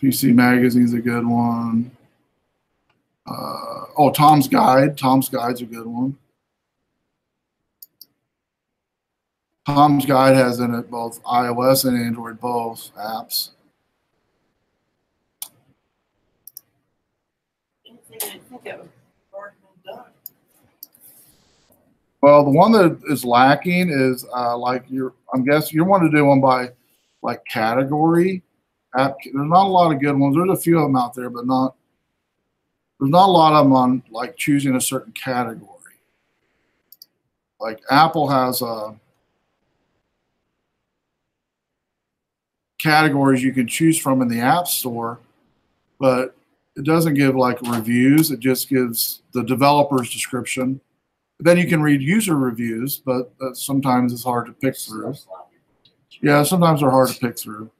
S1: PC Magazine's a good one. Oh, Tom's Guide. Tom's Guide's a good one. Tom's Guide has in it both iOS and Android, both apps. Well, the one that is lacking is I'm guessing you want to do one by like category. There's not a lot of good ones. There's a few of them out there, but there's not a lot of them on like choosing a certain category. Like Apple has categories you can choose from in the App Store, but it doesn't give like reviews. It just gives the developer's description. Then you can read user reviews, but sometimes it's hard to pick through. Yeah, sometimes they're hard to pick through.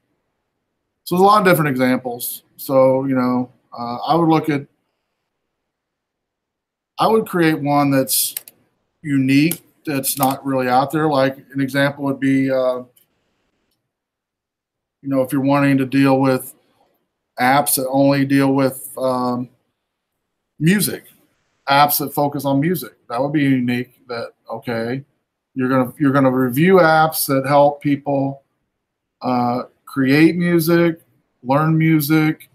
S1: So there's a lot of different examples. So, you know, I would create one that's unique, that's not really out there. Like an example would be, you know, if you're wanting to deal with apps that only deal with music, apps that focus on music, that would be unique. That okay, you're gonna review apps that help people create music, learn music,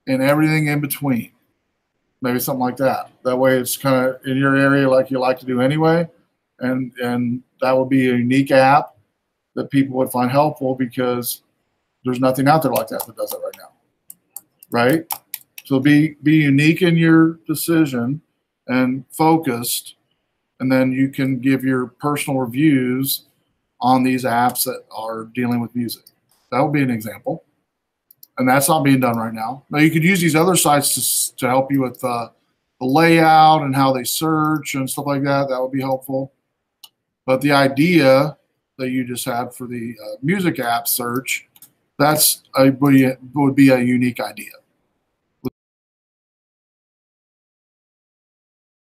S1: and everything in between. Maybe something like that. That way, it's kind of in your area, like you like to do anyway, and that would be a unique app that people would find helpful because there's nothing out there like that does it right now, right? So be unique in your decision and focused, and then you can give your personal reviews on these apps that are dealing with music. That would be an example, and that's not being done right now. Now you could use these other sites to help you with the layout and how they search and stuff like that. That would be helpful. But the idea that you just had for the music app search, would be a unique idea.